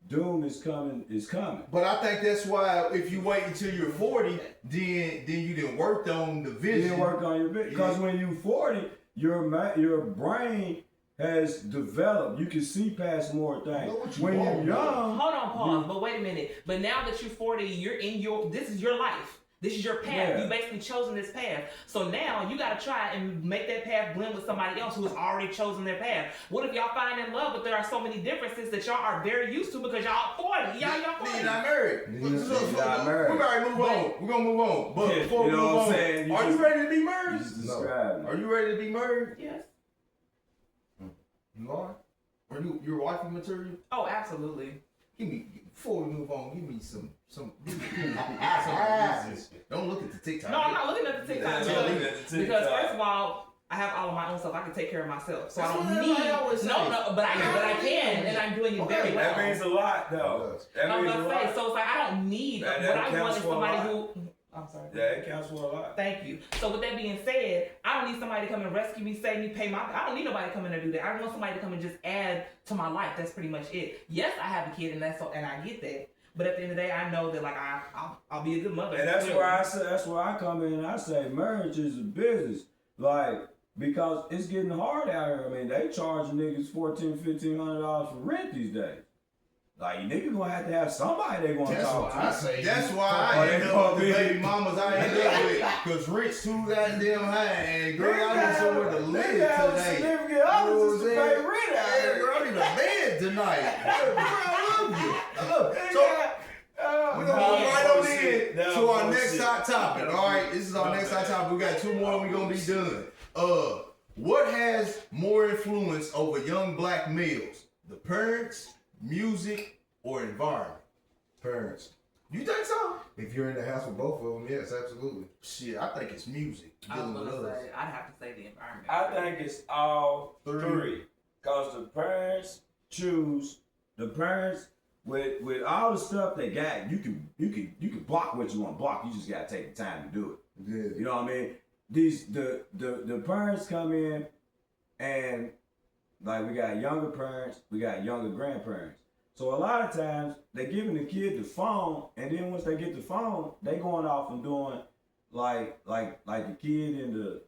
Doom is coming. But I think that's why if you wait until you're 40, then you didn't work on the vision. You didn't work on your vision because when you 40, your brain has developed. You can see past more things. When you're Hold young, on, pause. But wait a minute. But now that you're 40, you're in this is your life. This is your path. Yeah. You basically chosen this path. So now you gotta try and make that path blend with somebody else who has already chosen their path. What if y'all find in love, but there are so many differences that y'all are very used to because y'all 40. Y'all 40. You're not married. You're not married. We gotta move on. We're gonna move on. But Yeah, before you we know move what I'm on, saying? are you ready to be you married? just described Are you ready to be married? Yes. You are? Are you wifey material? Oh, absolutely. Give me, before we move on, give me some business. Don't look at the TikTok. No, I'm not looking at the TikTok because TikTok. first of all, I have all of my own stuff. I can take care of myself, so I That's don't what need. everybody always No, but I can, and I'm doing it very well. That means a lot, though. That I'm means a about to say, lot. so it's like I don't need. That What I counts want is for a somebody lot. who. I'm sorry. Yeah, it counts for a lot. Thank you. So with that being said, I don't need somebody to come and rescue me, save me, pay my. I don't need nobody to come in and do that. I want somebody to come and just add to my life. That's pretty much it. Yes, I have a kid, and I get that. But at the end of the day, I know that like I'll be a good mother. And that's why I say, that's why I come in and I say marriage is a business. Like, because it's getting hard out here. I mean, they charging niggas $1,400-$1,500 for rent these days. Like, you niggas gonna have somebody they gonna talk to. That's why I end up with the baby mamas I end up with. Because rent's too goddamn high. And girl, I need somewhere to live today. Significant others to pay rent out Hey, here. girl, I need a bed tonight. Girl, I love you. I love you. So, we're gonna move right on in to our next hot topic. All right, this is our next hot topic. We got two more and we're gonna be done. What has more influence over young black males? The parents, music, or environment? Parents. You think so? If you're in the house with both of them, yes, absolutely. Shit, I think it's music. I was Dealing with gonna us. say I'd have to say the environment. I think it's all Three. three. Cause the parents choose. The parents with all the stuff they got, you can block what you want to block. You just gotta take the time to do it. Yeah. You know what I mean? The parents come in and like we got younger parents, we got younger grandparents. So a lot of times they giving the kid the phone, and then once they get the phone, they going off and doing like the kid in the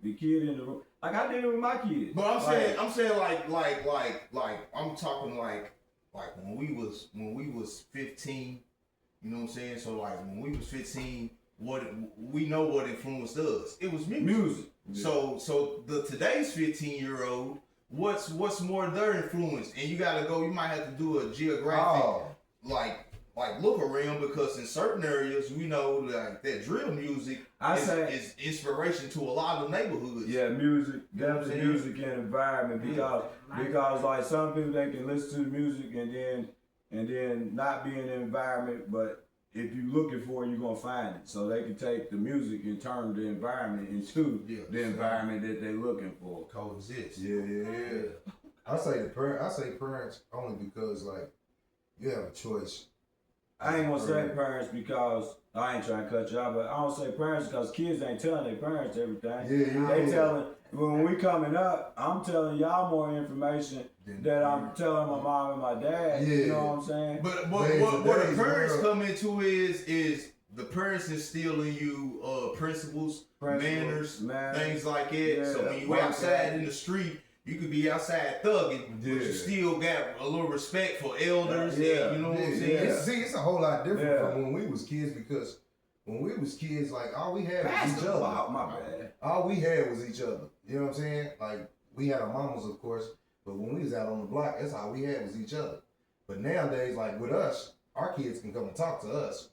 room. Like I did it with my kids. But I'm saying like I'm talking like when we was 15, you know what I'm saying? So like when we was 15, we know what influenced us. It was music. Yeah. So today's 15-year-old, what's more their influence? And you might have to do a geographic like look around, because in certain areas we know like that drill music is inspiration to a lot of neighborhoods. Yeah, music, You know what I'm definitely saying? music and environment, because like some people they can listen to the music and then not be in the environment, but if you're looking for it, you're gonna find it. So they can take the music and turn the environment into the environment that they're looking for. Coexist. Yeah. I say parents only because like you have a choice. I ain't gonna say parents because I ain't trying to cut you out, but I don't say parents because kids ain't telling their parents everything. They telling, when we coming up, I'm telling y'all more information that I'm telling my mom and my dad. Yeah. You know what I'm saying? But what the parents come into is the parents instill in you principles, manners, things like that. Yeah. So when you outside in the street, you could be outside thugging, but you still got a little respect for elders. Yeah. And, you know what I'm saying? See, it's a whole lot different from when we was kids, because when we was kids, like all we had was each other. My bad. All we had was each other. You know what I'm saying? Like we had our mamas, of course, but when we was out on the block, that's all we had was each other. But nowadays, like with us, our kids can come and talk to us.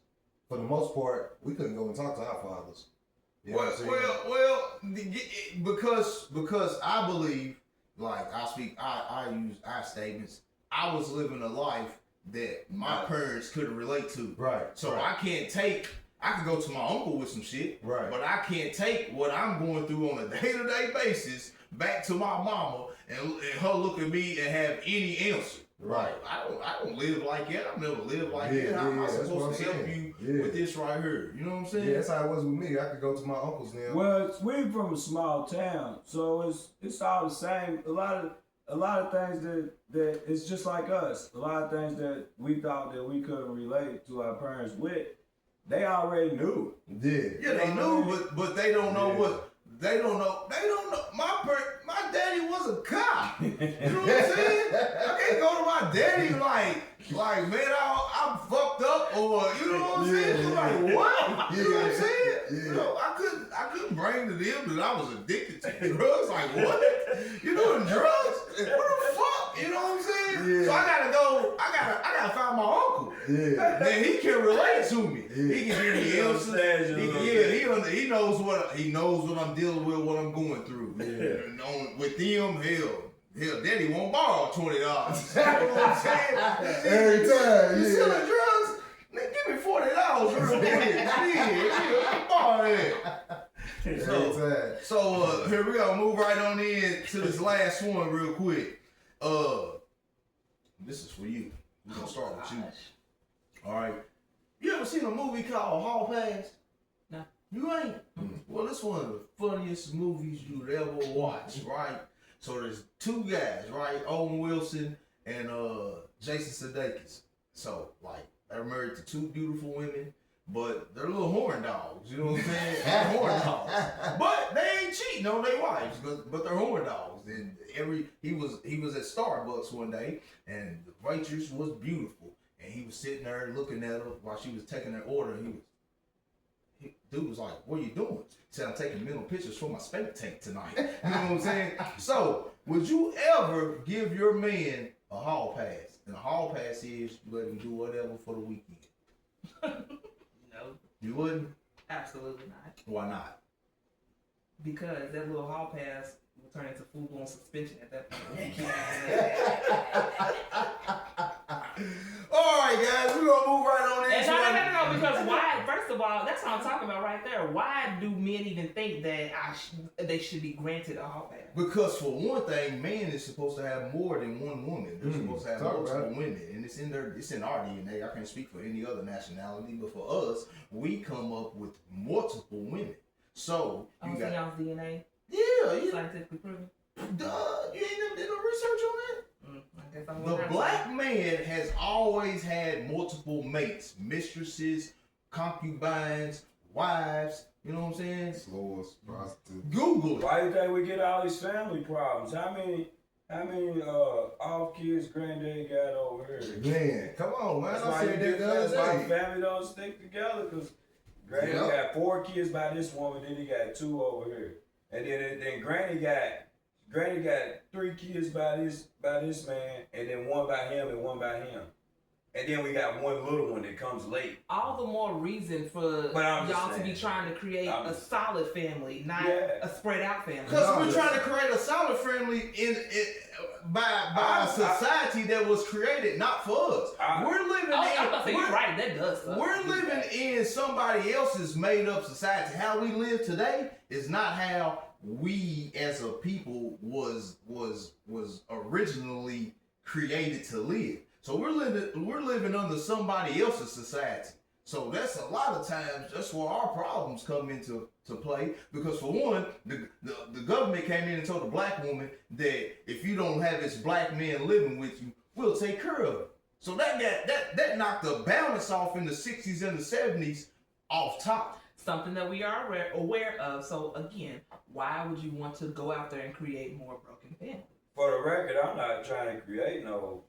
For the most part, we couldn't go and talk to our fathers. You know what I'm saying? Because I believe, like I use I statements. I was living a life that my parents couldn't relate to. Right. So I can go to my uncle with some shit. Right. But I can't take what I'm going through on a day-to-day basis back to my mama and her look at me and have any answer. Right. I don't live like that. I've never lived like that. How am I that's what supposed to I'm help saying. you with this right here? You know what I'm saying? Yeah, that's how it was with me. I could go to my uncle's now. Well, we're from a small town, so it's all the same. A lot of things that it's just like us. A lot of things that we thought that we couldn't relate to our parents with, they already knew it. Yeah, they knew, but they don't know what They don't know. My daddy was a cop. You know what I'm saying? I can't go to my daddy like man, I'm fucked up, or you know what I'm saying? Like what? You know what I'm saying? Yeah. No, I couldn't bring to them that I was addicted to drugs. Like what? You doing drugs? What the fuck? You know what I'm saying? Yeah. So I gotta find my uncle. Yeah. Then he can relate to me. Yeah. He can give me answers. He knows what I'm dealing with, what I'm going through. Yeah. And with them, hell, daddy won't borrow $20. You know what I'm saying? Every time, You yeah. selling drugs? Nigga, give me $40 real quick. Yeah, borrow that. Every time. So here we go. Move right on in to this last one real quick. This is for you. We're gonna start with you. All right. You ever seen a movie called Hall Pass? No. You ain't? Well, it's one of the funniest movies you'd ever watch, right? So there's two guys, right? Owen Wilson and Jason Sudeikis. So, like, they're married to two beautiful women, but they're little horn dogs, you know what I'm saying? They're horn dogs. But they ain't cheating on their wives, but they're horn dogs. And he was at Starbucks one day, and the waitress was beautiful. And he was sitting there looking at her while she was taking her order. Dude was like, what are you doing? He said, I'm taking mental pictures for my spank tank tonight. You know what I'm saying? So, would you ever give your man a hall pass? And a hall pass is you let him do whatever for the weekend. No, You wouldn't? absolutely not. Why not? Because that little hall pass will turn into full-blown suspension at that point. All right, guys, we're gonna move right on into No, because why? First of all, that's what I'm talking about right there. Why do men even think that they should be granted a hall pass? Because for one thing, man is supposed to have more than one woman. They're supposed to have multiple women, and it's in our DNA. I can't speak for any other nationality, but for us, we come up with multiple women. So you got y'all's DNA. Yeah. Scientifically proven. Duh, you ain't never did no research on that. I guess I'm The black man has always had multiple mates, mistresses, concubines, wives. You know what I'm saying? Slowest prostitute. Google it. Why do you think we get all these family problems? How many off kids granddaddy got over here? Man, come on, man. That's I why you said get that the that's other why day. family don't stick together, because granny got 4 kids by this woman, then he got 2 over here, and then granny got 3 kids by this man, and then 1 by him and 1 by him. And then we got 1 little one that comes late. All the more reason for y'all to be trying to create a solid family, not a spread out family. Because we're trying to create a solid family by a society that was created not for us. We're living We're living in somebody else's made up society. How we live today is not how we as a people was originally created to live. So we're living under somebody else's society. So that's a lot of times that's where our problems come into play. Because for one, the government came in and told the black woman that if you don't have this black man living with you, we'll take care of it. So that knocked the balance off in the 60s and the 70s off top. Something that we are aware of. So again, why would you want to go out there and create more broken families? For the record, I'm not trying to create no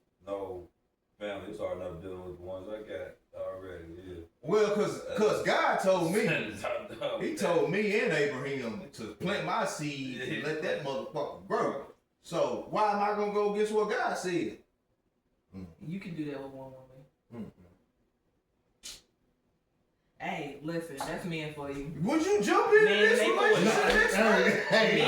family. It's hard enough dealing with the ones I got already. Yeah. Well, cause God told me, He told me and Abraham to plant my seed and let that motherfucker grow. So why am I gonna go against what God said? You can do that with one woman. Hey, listen, that's men for you. Would you jump into this relationship? And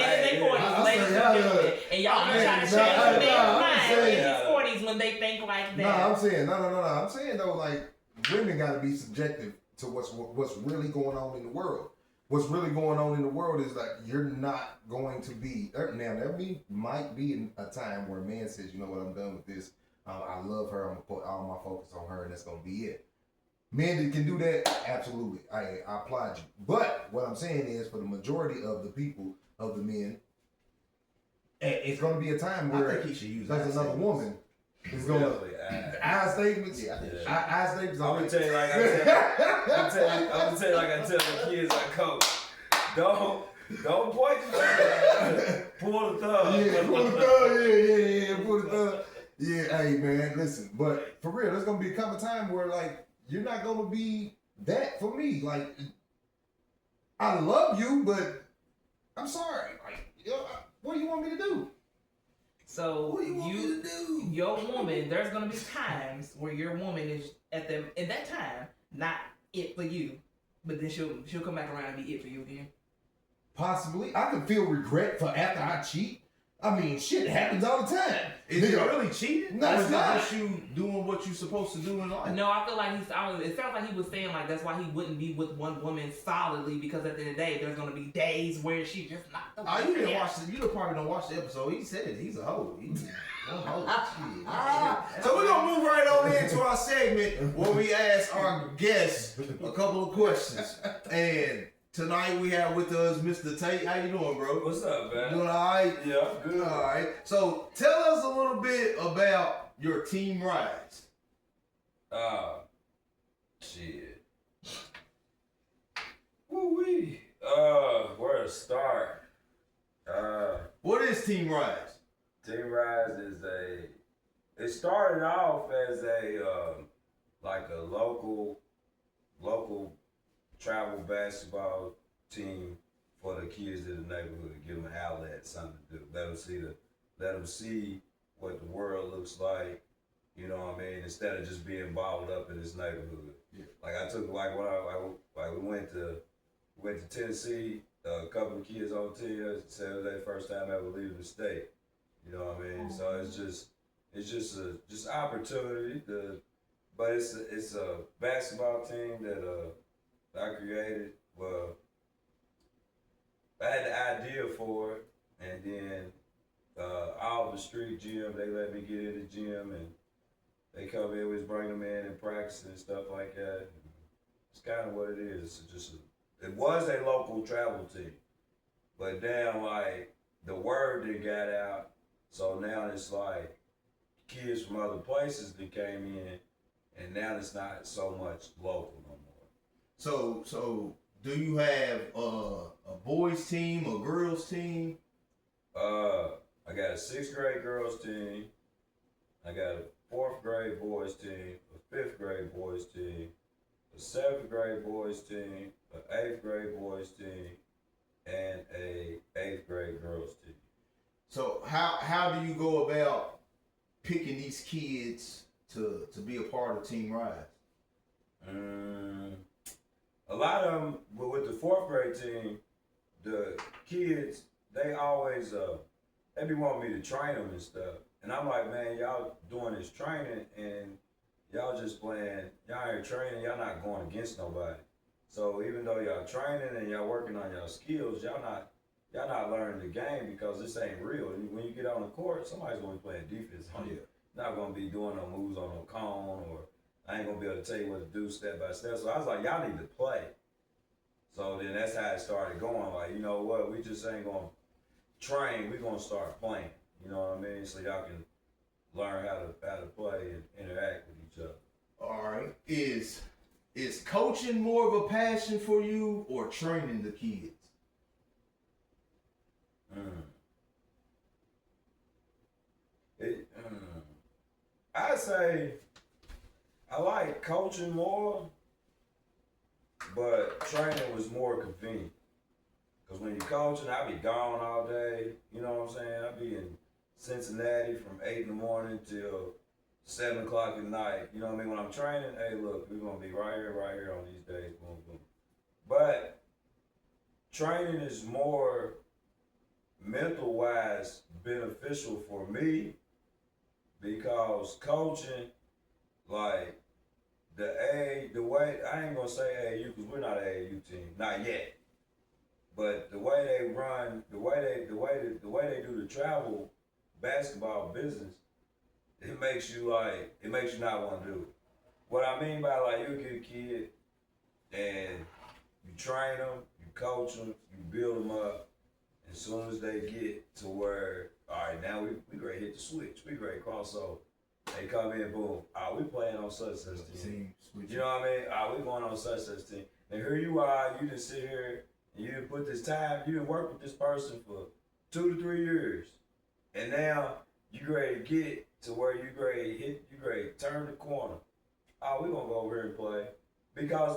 y'all be trying to change men's mind in his 40s when they think like that. No, I'm saying, no. I'm saying though, like, women got to be subjective to what's really going on in the world. What's really going on in the world is like you're not going to be now. Might be a time where a man says, you know what, I'm done with this. I love her. I'm gonna put all my focus on her, and that's gonna be it. Men that can do that, absolutely. I applaud you. But what I'm saying is, for the majority of the people, of the men, it's going to be a time where I think he should use there's another woman. It's going to eye statements. Yeah, I think so. Eye statements. I'm gonna tell you like I tell the kids I coach. Don't point your finger. Pull the thumb. Yeah, pull the thumb. Yeah, pull the thumb. Yeah, hey man, listen, but for real, there's gonna be a couple time where like you're not gonna be that for me. Like, I love you, but I'm sorry. Like, what do you want me to do? So What do you want me to do? your woman, there's gonna be times where your woman is in that time not it for you, but then she'll come back around and be it for you again. Possibly, I can feel regret for after I cheat. I mean, shit happens all the time. Is it Nigga, really cheating? No, Or it's is it not. just you doing what you're supposed to do in life? No, I feel like it sounds like he was saying like that's why he wouldn't be with one woman solidly, because at the end of the day there's gonna be days where she just not the Oh, you didn't Yeah. watch it. You probably don't watch the episode. He said it. He's a hoe. He's a hoe. Shit. So we're gonna move right on into our segment where we ask our guests a couple of questions. And tonight we have with us Mr. Tate. How you doing, bro? What's up, man? Doing all right? Yeah, I'm good. All right. So tell us a little bit about your team rides. Shit. Woo-wee. Where to start? What is team rides? Team Rise it started off as like a local travel basketball team for the kids in the neighborhood, give them an outlet, something to do. Let them see what the world looks like, you know what I mean, instead of just being balled up in this neighborhood. Yeah. Like I took, like when we went to Tennessee, a couple of kids on the team, said it was their first time ever leaving the state. You know what I mean? So it's just opportunity but it's a basketball team that I created. Well, I had the idea for it, and then all the street gym, they let me get in the gym, and they come in, we bring them in and practice and stuff like that. It's kind of what it is. It was a local travel team, but then like the word that got out, so now it's like kids from other places that came in, and now it's not so much local no more. So do you have a boys team, a girls team? I got a 6th grade girls team. I got a 4th grade boys team, a 5th grade boys team, a 7th grade boys team, an 8th grade boys team, and a 8th grade girls team. So how do you go about picking these kids to be a part of Team Rise? A lot of them, but with the 4th grade team, the kids, they always, they be wanting me to train them and stuff. And I'm like, man, y'all doing this training and y'all just playing, y'all ain't training, y'all not going against nobody. So even though y'all training and y'all working on y'all skills, y'all not learning the game, because this ain't real. When you get on the court, somebody's gonna be playing defense on you. Not gonna be doing no moves on no cone, or I ain't gonna be able to tell you what to do step by step. So I was like, y'all need to play. So then that's how it started going. Like, you know what, we just ain't gonna train, we gonna start playing. You know what I mean? So y'all can learn how to play and interact with each other. All right. Is coaching more of a passion for you, or training the kids? I'd say I like coaching more, but training was more convenient. Because when you're coaching, I be gone all day. You know what I'm saying? I be in Cincinnati from 8 in the morning till 7 o'clock at night. You know what I mean? When I'm training, hey, look, we're going to be right here on these days. Boom, boom. But training is more mental-wise beneficial for me, because coaching, like, the way, I ain't gonna say AAU because we're not an AAU team, not yet. But the way they run, the way they do the travel basketball business, it makes you not want to do it. What I mean by, like, you get a kid and you train them, you coach them, you build them up. As soon as they get to where, all right, now we ready to hit the switch, we ready to cross over. They come in, boom, we playing on such team. You know what I mean? We going on such team. And here you are, you just sit here and you done put this time, you done worked with this person for 2 to 3 years, and now you ready to get to where you ready to turn the corner. Oh, we gonna go over here and play. Because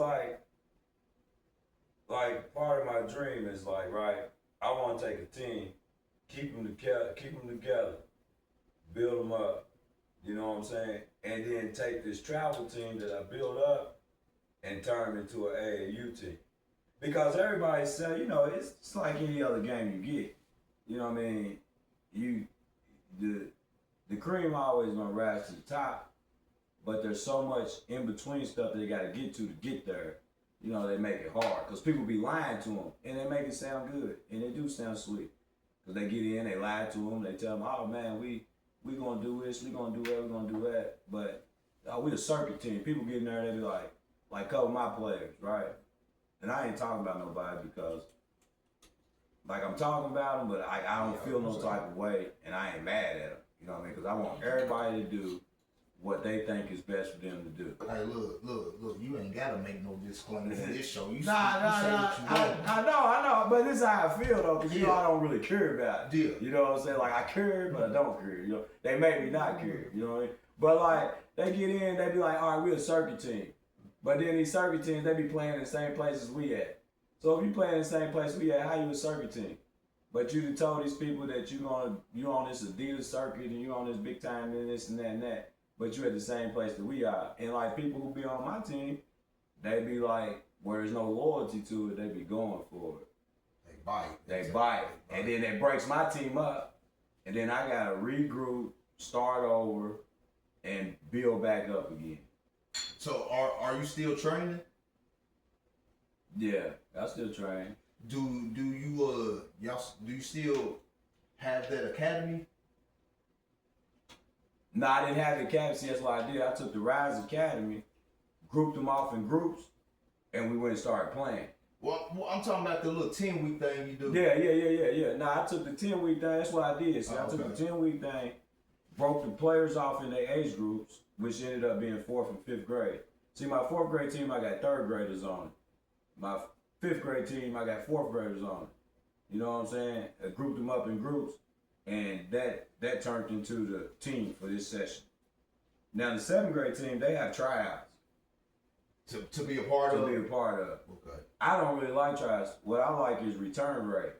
like part of my dream is like, right, I wanna take a team, keep them together, build them up, you know what I'm saying? And then take this travel team that I built up and turn them into an AAU team. Because everybody say, you know, it's like any other game you get. You know what I mean? The cream always gonna rise to the top, but there's so much in between stuff they gotta get to get there. You know, they make it hard because people be lying to them and they make it sound good and they do sound sweet. Because they get in, they lie to them, they tell them, oh man, we gonna do this, we gonna do that, we gonna do that. But we the circuit team. People get in there, they be like a couple of my players, right? And I ain't talking about nobody because, like, I'm talking about them, but I don't feel no type of way, and I ain't mad at them. You know what I mean? Because I want everybody to do what they think is best for them to do. Hey, look, you ain't gotta make no disclaimer on this show. You Nah, I know, but this is how I feel though, because you know I don't really care about it. Yeah. You know what I'm saying? Like I care, but I don't care. You know, they make me not care. You know what I mean? But like they get in, they be like, all right, we're a circuit team. But then these circuit teams, they be playing in the same places we at. So if you playing in the same place we at, how you a circuit team? But you done told these people that you on this Adidas circuit and you on this big time and this and that and that. But you at the same place that we are. And like people who be on my team, they be like, where there's no loyalty to it, they be going for it. They bite. And then it breaks my team up. And then I gotta regroup, start over, and build back up again. So are you still training? Yeah, I still train. Do you still have that academy? No, I didn't have the academy. See, that's what I did. I took the Rise Academy, grouped them off in groups, and we went and started playing. Well, I'm talking about the little 10-week thing you do. Yeah. Nah, I took the 10-week thing. That's what I did. So I took the 10-week thing, broke the players off in their age groups, which ended up being 4th and 5th grade. See, my 4th grade team, I got 3rd graders on it. My 5th grade team, I got 4th graders on it. You know what I'm saying? I grouped them up in groups, and that turned into the team for this session. Now, the 7th grade team, they have tryouts. To be a part of? To be a part of. Okay. I don't really like tryouts. What I like is return rate.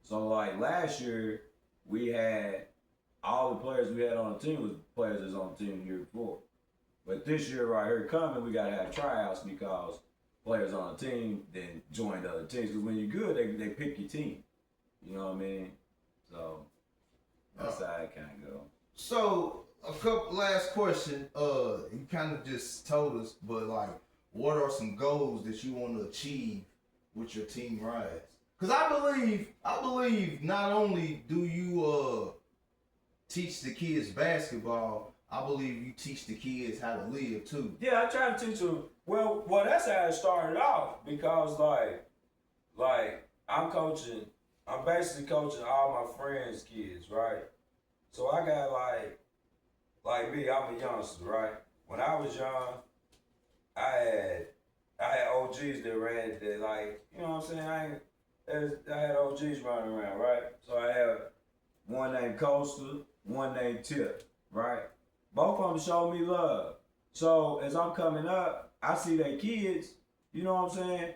So, like, last year, we had all the players we had on the team was players that's on the team the year before. But this year right here coming, we got to have tryouts because players on the team then join the other teams. Because when you're good, they pick your team. You know what I mean? So that's how it kind of go. So a couple last question. You kind of just told us, but like, what are some goals that you want to achieve with your team Rise? Because I believe not only do you teach the kids basketball, I believe you teach the kids how to live too. Yeah, I try to teach them. Well, that's how it started off because like I'm basically coaching all my friends' kids, right? So I got like me, I'm a youngster, right? When I was young, I had OGs that ran that, like, you know what I'm saying? I had OGs running around, right? So I have one named Costa, one named Tip, right? Both of them show me love. So as I'm coming up, I see their kids, you know what I'm saying?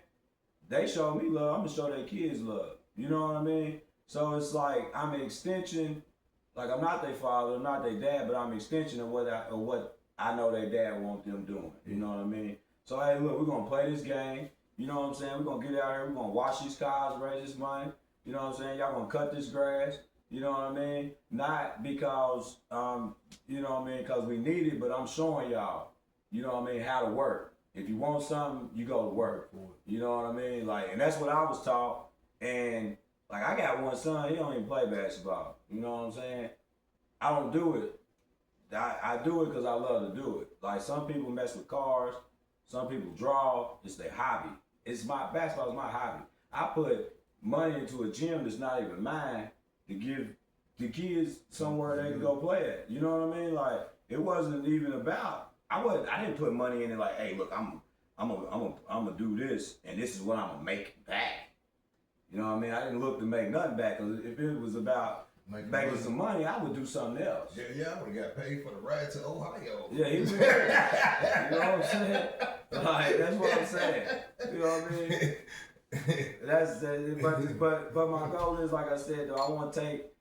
They show me love, I'm gonna show their kids love. You know what I mean? So it's like I'm an extension, like I'm not their father, I'm not their dad, but I'm an extension of what I know their dad want them doing. You know what I mean? So hey, look, we're gonna play this game. You know what I'm saying? We're gonna get out here, we're gonna wash these cars, raise this money. You know what I'm saying? Y'all gonna cut this grass. You know what I mean? Not because, you know what I mean, because we need it, but I'm showing y'all, you know what I mean, how to work. If you want something, you go to work for it. You know what I mean? Like, and that's what I was taught. And like, I got one son, he don't even play basketball. You know what I'm saying? I don't do it. I do it because I love to do it. Like, some people mess with cars. Some people draw. It's their hobby. Basketball is my hobby. I put money into a gym that's not even mine to give the kids somewhere they can go play at. You know what I mean? Like, it wasn't even about, I didn't put money in it like, hey, look, I'm gonna do this and this is what I'm gonna make back. You know what I mean? I didn't look to make nothing back. Cause if it was about making some money, I would do something else. Yeah, I would have got paid for the ride to Ohio. Yeah, he was there. You know what I'm saying? Like, that's what I'm saying. You know what I mean? But my goal is, like I said, though, I want to take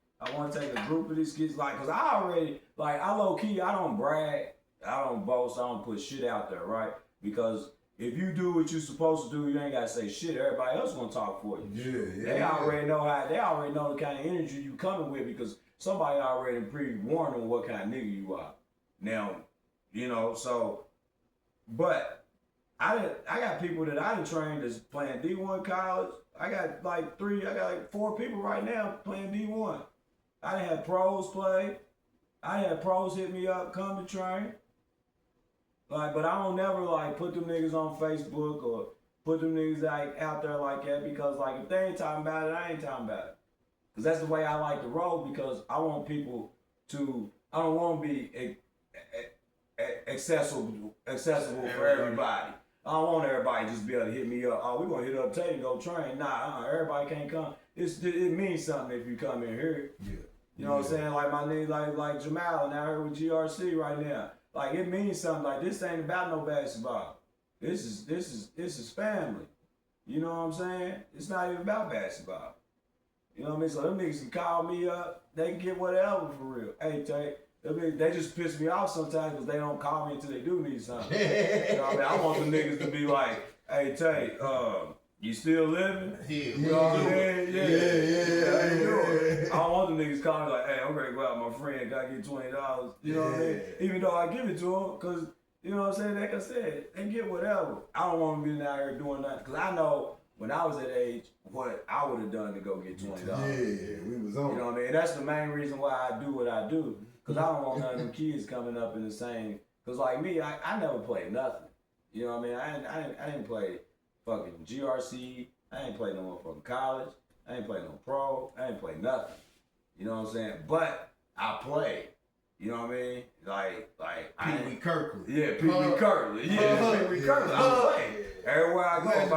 a group of these kids, like, cause I low key, I don't brag, I don't boast, I don't put shit out there, right? Because if you do what you're supposed to do, you ain't gotta say shit. Everybody else gonna talk for you. Yeah. They already know the kind of energy you coming with because somebody already pre-warned them what kind of nigga you are. Now, you know, so, but I got people that I done trained that's playing D1 college. I got like 4 people right now playing D1. I done had pros play. I had pros hit me up, come to train. Like, but I don't never like put them niggas on Facebook or put them niggas like out there like that because like if they ain't talking about it, I ain't talking about it. Cause that's the way I like to roll because I want people to, I don't want to be accessible for everybody. I don't want everybody just be able to hit me up. Oh, we gonna hit up Tate and go train. Nah, everybody can't come. It means something if you come in here. Yeah. You know what I'm saying? Like my nigga, like Jamal now here with GRC right now. Like it means something. Like this ain't about no basketball. This is family. You know what I'm saying? It's not even about basketball. You know what I mean? So them niggas can call me up. They can get whatever for real. Hey Tate. They just piss me off sometimes because they don't call me until they do need something. You know what I mean? I want the niggas to be like, hey Tate, you still living? Yeah. You know what I mean? Yeah. I don't want the niggas calling like, hey, I'm ready to go out with my friend, gotta get $20. You know what I mean? Even though I give it to them, because, you know what I'm saying? Like I said, they get whatever. I don't want them being out here doing nothing. Because I know when I was that age, what I would have done to go get $20. Yeah, we was on. You know what I mean? And that's the main reason why I do what I do. Because I don't want none of them kids coming up in the same. Because like me, I never played nothing. You know what I mean? I didn't play fucking GRC. I ain't played no motherfucking college. I ain't played no pro. I ain't played nothing. You know what I'm saying? But I played. You know what I mean? Like Pee Wee Kirkland. Yeah, Pee Wee Kirkland. Yeah, Pee Wee Kirkland. I play. Everywhere I go, if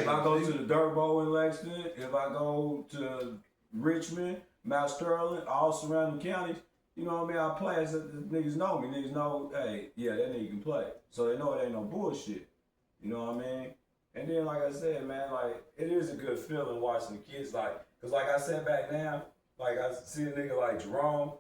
I go to the Dirt Bowl in Lexington, if I go to Richmond, Mount Sterling, all surrounding counties, you know what I mean? I play. So niggas know me. Niggas know, hey, yeah, that nigga can play. So they know it ain't no bullshit. You know what I mean? And then, like I said, man, like, it is a good feeling watching the kids, like, because like I said back now, like, I see a nigga like Jerome,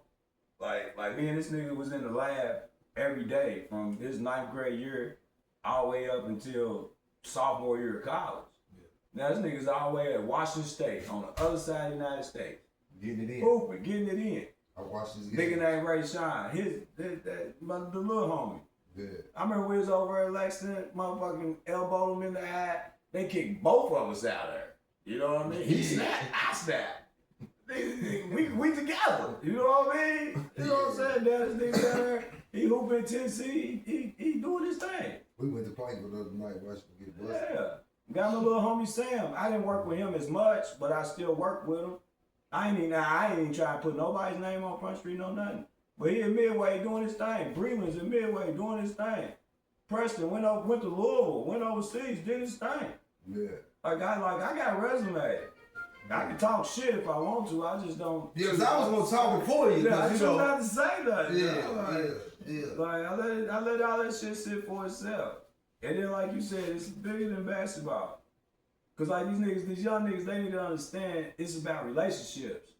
like me and this nigga was in the lab every day from his 9th grade year all the way up until sophomore year of college. Yeah. Now, this nigga's all the way at Washington State, on the other side of the United States. Getting it in. Hooping, getting it in. I watched this game. Nigga named Ray Shine, the little homie. Yeah. I remember we was over at Lexington, motherfucking elbowed him in the eye. They kicked both of us out there. You know what I mean? He snapped, I snapped. We together. You know what I mean? You know what I'm saying? Down this nigga down there, he hooping Tennessee, he doing his thing. We went to Plankville the other night, watched him get busted. Yeah. Got my little homie Sam. I didn't work with him as much, but I still worked with him. I ain't even try to put nobody's name on Front Street, no nothing. But he in Midway doing his thing. Breland's in Midway doing his thing. Preston went to Louisville, went overseas, did his thing. Yeah. I got a resume. I can talk shit if I want to. I just don't. Yeah, because I was gonna talk before you. Yeah, I choose not to say that. Yeah. Like I let all that shit sit for itself. And then, like you said, it's bigger than basketball. Cause like these young niggas, they need to understand it's about relationships.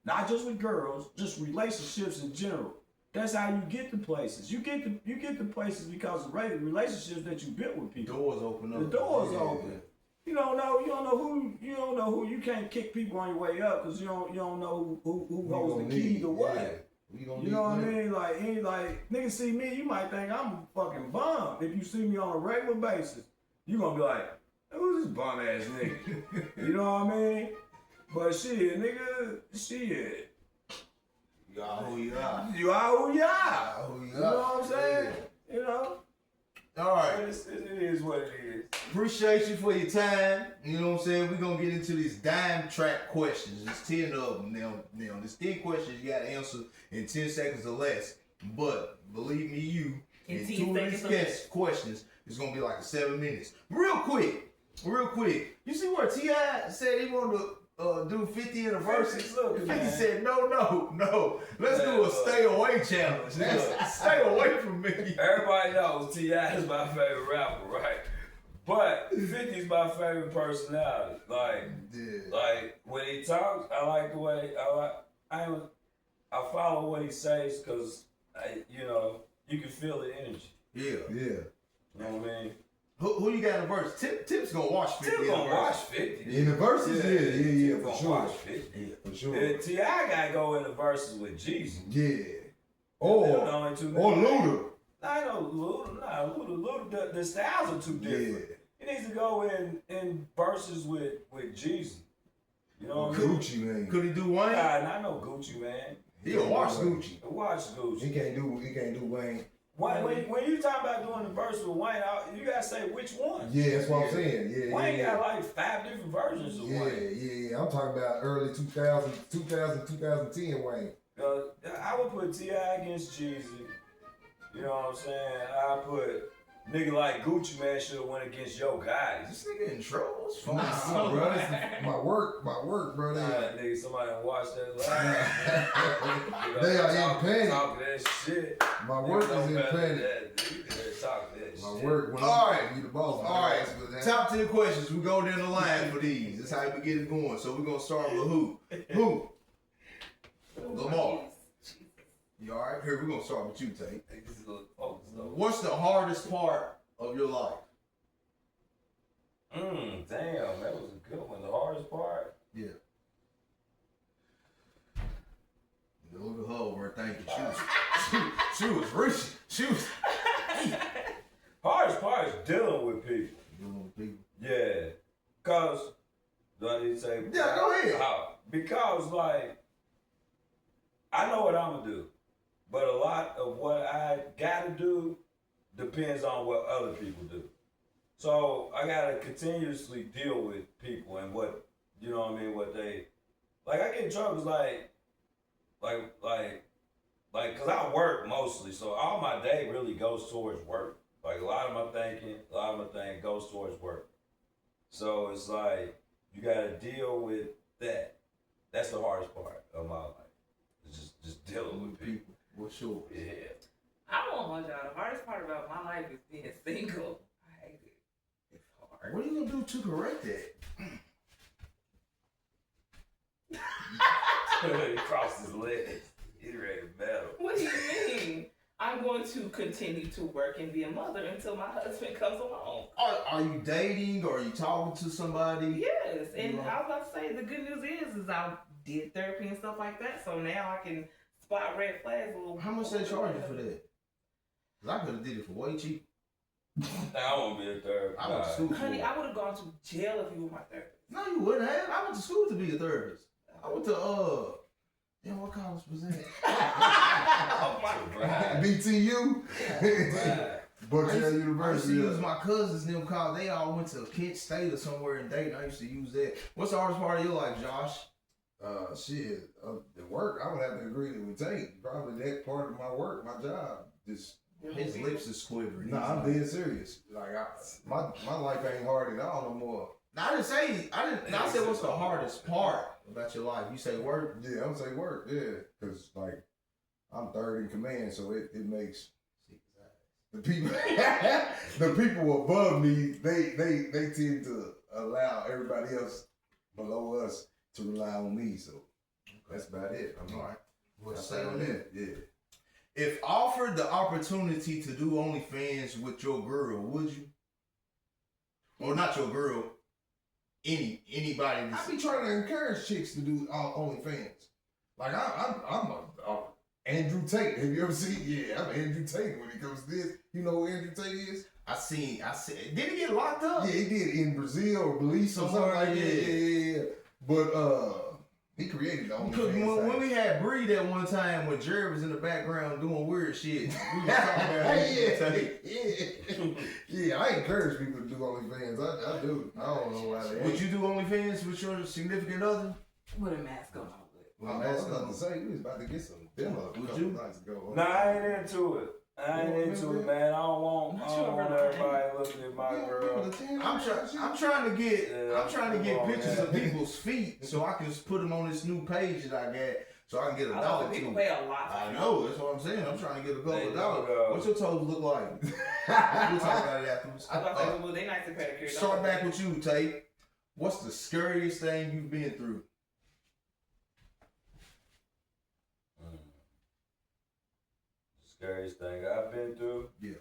Not just with girls, just relationships in general. That's how you get to places. You get to places because of relationships that you built with people. Doors open up. The doors open. You don't know who. You can't kick people on your way up because you don't know who holds the key to what. Yeah. You know what I mean? Like niggas see me, you might think I'm a fucking bum. If you see me on a regular basis, you gonna be like, who's this bum ass nigga? You know what I mean? But shit, nigga, shit. You are who you are. You are who you are. Who you know what I'm saying? Yeah. You know? All right. It is what it is. Appreciate you for your time. You know what I'm saying? We're going to get into these dime trap questions. There's 10 of them. Now, there's 10 questions you got to answer in 10 seconds or less. But believe me, in 2 of these questions, it's going to be like 7 minutes. Real quick, real quick, you see where T.I. said he wanted to do 50 in a verse? 50 said, no. Let's do a stay away challenge. Stay away from me. Everybody knows T.I. is my favorite rapper, right? But 50's my favorite personality. Like when he talks, I like the way I follow what he says because you can feel the energy. Yeah. You know what I mean? Who you got in the verse? Tip's gonna watch 50. Tip gonna watch 50. In the verses, yeah, Tip for gonna sure. watch 50. Yeah, for sure. And T.I. gotta go in the verses with Jesus. Yeah. Or Luda. I know Luda. The styles are too different. Yeah. He needs to go in verses with Jesus. You know what I mean? Gucci, man. Could he do Wayne? I know Gucci, man. He'll watch Gucci. Watch Gucci. He can't do Wayne. When you talk about doing the verse with Wayne, you gotta say which one. Yeah, that's what I'm saying. Yeah, Wayne got like 5 different versions of Wayne. Yeah. I'm talking about early 2000, 2010 Wayne. I would put T.I. against Jeezy. You know what I'm saying? I put nigga like Gucci Man should have went against Yo Gotti. This nigga in trouble? It's fun. Nah, bro. This is my work, bro. Nigga, somebody watch that live. They are in panic. Talk that shit. My work is in panic. Talk that shit. My work. When All right. you the boss. All right. Top 10 questions. We go down the line for these. That's how we get it going. So we're gonna start with who? Lamar. You all right? Here, we're gonna start with you, Tate. What's the hardest part of your life? Damn, that was a good one. The hardest part? Yeah. Look at her over there thinking she was rich. She was. Hardest part is dealing with people. Dealing with people. Yeah. Cause, do I need to say? Yeah, go ahead. Because, like, I know what I'm gonna do. But a lot of what I gotta do depends on what other people do. So I gotta continuously deal with people and what, you know what I mean, what they, like I get in trouble cause I work mostly, so all my day really goes towards work. Like a lot of my thinking goes towards work. So it's like, you gotta deal with that. That's the hardest part of my life. It's just dealing with people. What's yours? Yeah. I won't hold y'all. The hardest part about my life is being single. I hate it. It's hard. What are you gonna do to correct that? He crossed his legs. He's ready to battle. What do you mean? I'm going to continue to work and be a mother until my husband comes along. Are you dating or are you talking to somebody? Yes, and I was about to say the good news is I did therapy and stuff like that, so now I can spot red flags a little. How much they charge you for that? Cause I could have did it for way cheap. I won't be a therapist. I went to school. Honey, I would have gone to jail if you were my therapist. No, you wouldn't have. I went to school to be a therapist. I went to damn, what college was that? Oh my God. BTU. Buckshot I University. used to use my cousins in them college. They all went to Kent State or somewhere in Dayton. I used to use that. What's the hardest part of your life, Josh? The work. I would have to agree with Tate. Probably that part of my work, my job. Just his lips is quivering. Nah, I'm dead serious. Like my life ain't hard at all no more. I didn't say. I said what's the hardest part about your life. You say work. Yeah, I'm saying work. Yeah, because like I'm third in command, so it makes the people above me. They tend to allow everybody else below us to rely on me. So that's about it. I'm all right. What's say on that? Yeah. If offered the opportunity to do OnlyFans with your girl, would you? Or not your girl, anybody. I be trying to encourage chicks to do OnlyFans. Like I'm a Andrew Tate. Have you ever seen? Yeah, I'm Andrew Tate when it comes to this. You know who Andrew Tate is? I seen. Did he get locked up? Yeah, he did in Brazil or Belize or something like that. Yeah. But he created the OnlyFans. When we had Bree that one time when Jerry was in the background doing weird shit, we was talking about Andrew Tate. Yeah, I encourage people to do OnlyFans. I do. I don't know why they. Would you do OnlyFans with your significant other? With a mask on. I was about to say, we was about to get some demo. Would you? Nights ago. Nah, I ain't into it. I ain't into it, man. I don't want everybody looking at my girl. I'm trying to get pictures of people's feet so I can just put them on this new page that I got so I can get a dollar. People pay a lot. I know, that's what I'm saying. I'm trying to get a couple of dollars. What's your toes look like? We'll talk about it afterwards. I thought they nice to pedicure. Start back with you, Tate. What's the scariest thing you've been through? Scariest thing I've been through? Yeah.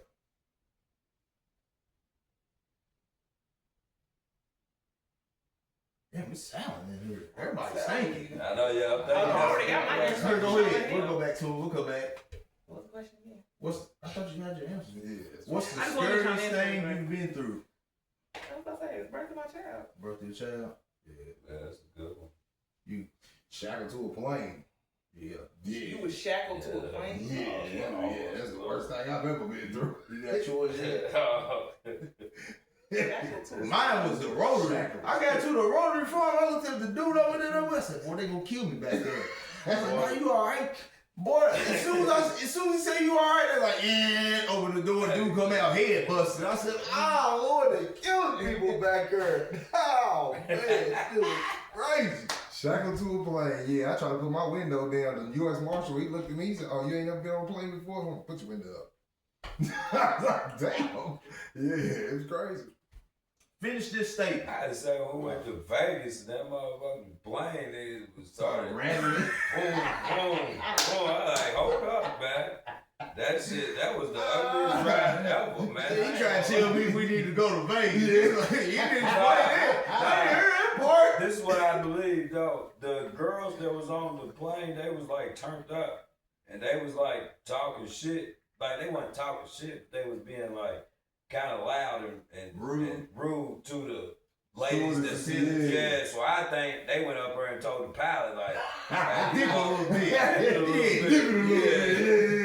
Damn, it's silent in here. Everybody's thinking. I know, yeah. I already got my answer. Go ahead. We'll go back to it. We'll come back. What's the question again? I thought you had your answer. Yeah. What's the scariest thing you've been through? I was about to say, it's birth of my child. Birth of your child? Yeah. That's a good one. You shackled to a plane. Yeah. You was shackled to a plane? Yeah. That's the worst thing I've ever been through. You got yours yet? Shackled to a Mine was the rotary. I got to the rotary farm. I looked at the dude over there. I said, boy, they gonna kill me back there. I was like, man, you all right? Boy, as soon as he said you all right, they're like, yeah, open the door, dude come out, head busted. I said, oh, Lord, they killing people back there. Oh, man, it was crazy. Shackled to a plane. Yeah, I tried to put my window down. The U.S. Marshal, he looked at me, he said, oh, you ain't never been on a plane before? Well, put your window up. I was like, damn. Yeah, it was crazy. Finish this statement. I had to say when we went to Vegas, that motherfucking plane, they started randomly. Boom. I was like, hold up, man. That shit, that was the ugliest ride ever, man. Yeah, he trying to tell me we need to go to Vegas. Yeah. Like, you didn't explain that. I didn't hear that part. This is what I believe, though. The girls that was on the plane, they was like turned up. And they was like talking shit. Like, they wasn't talking shit, but they was being like, kind of loud and rude to the ladies that see the jet. So I think they went up there and told the pilot, like, dip a little bit.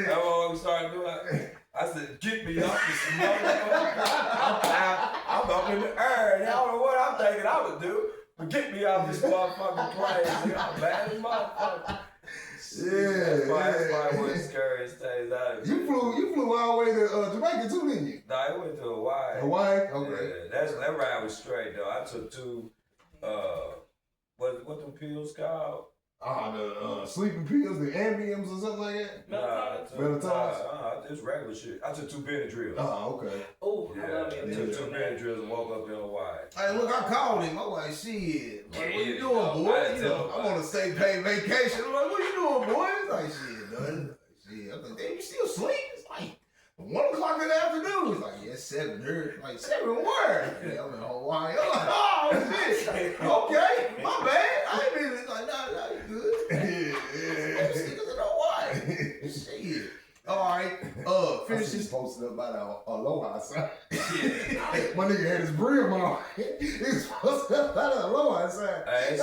That's what we started doing. I said, get me up this motherfucker. I'm up in the air. And I don't know what I'm thinking I would do, but get me off this motherfucking plane. I'm bad as motherfucker. That's probably one of the scariest things I've You flew all the way to Jamaica too, didn't you? No, I went to Hawaii. Hawaii? Okay. Yeah, that ride was straight though. I took two what them pills called? The sleeping pills, the Ambiums or something like that? Melatonin? It's regular shit. I took two Benadryls. Oh, okay. Oh, I love it. I took two Benadryls and woke up in Hawaii. Hey, look, I called him. I'm like, shit. Like, what you doing, boy? I'm on a state paid vacation. I'm like, what you doing, boy? He's like, shit, done. Shit. I'm like, damn, you still sleep? It's like 1 o'clock in the afternoon. He's like, yeah, 7. Heard like 7 where? Yeah, I'm in Hawaii. I'm like, oh shit. Okay, my bad. I ain't been like, nah, you good. I'm sick in Hawaii. Shit. All right. Finish this. Posted up by the Aloha sign. My nigga had his brim on. He was posted up by the Aloha sign. Hey, I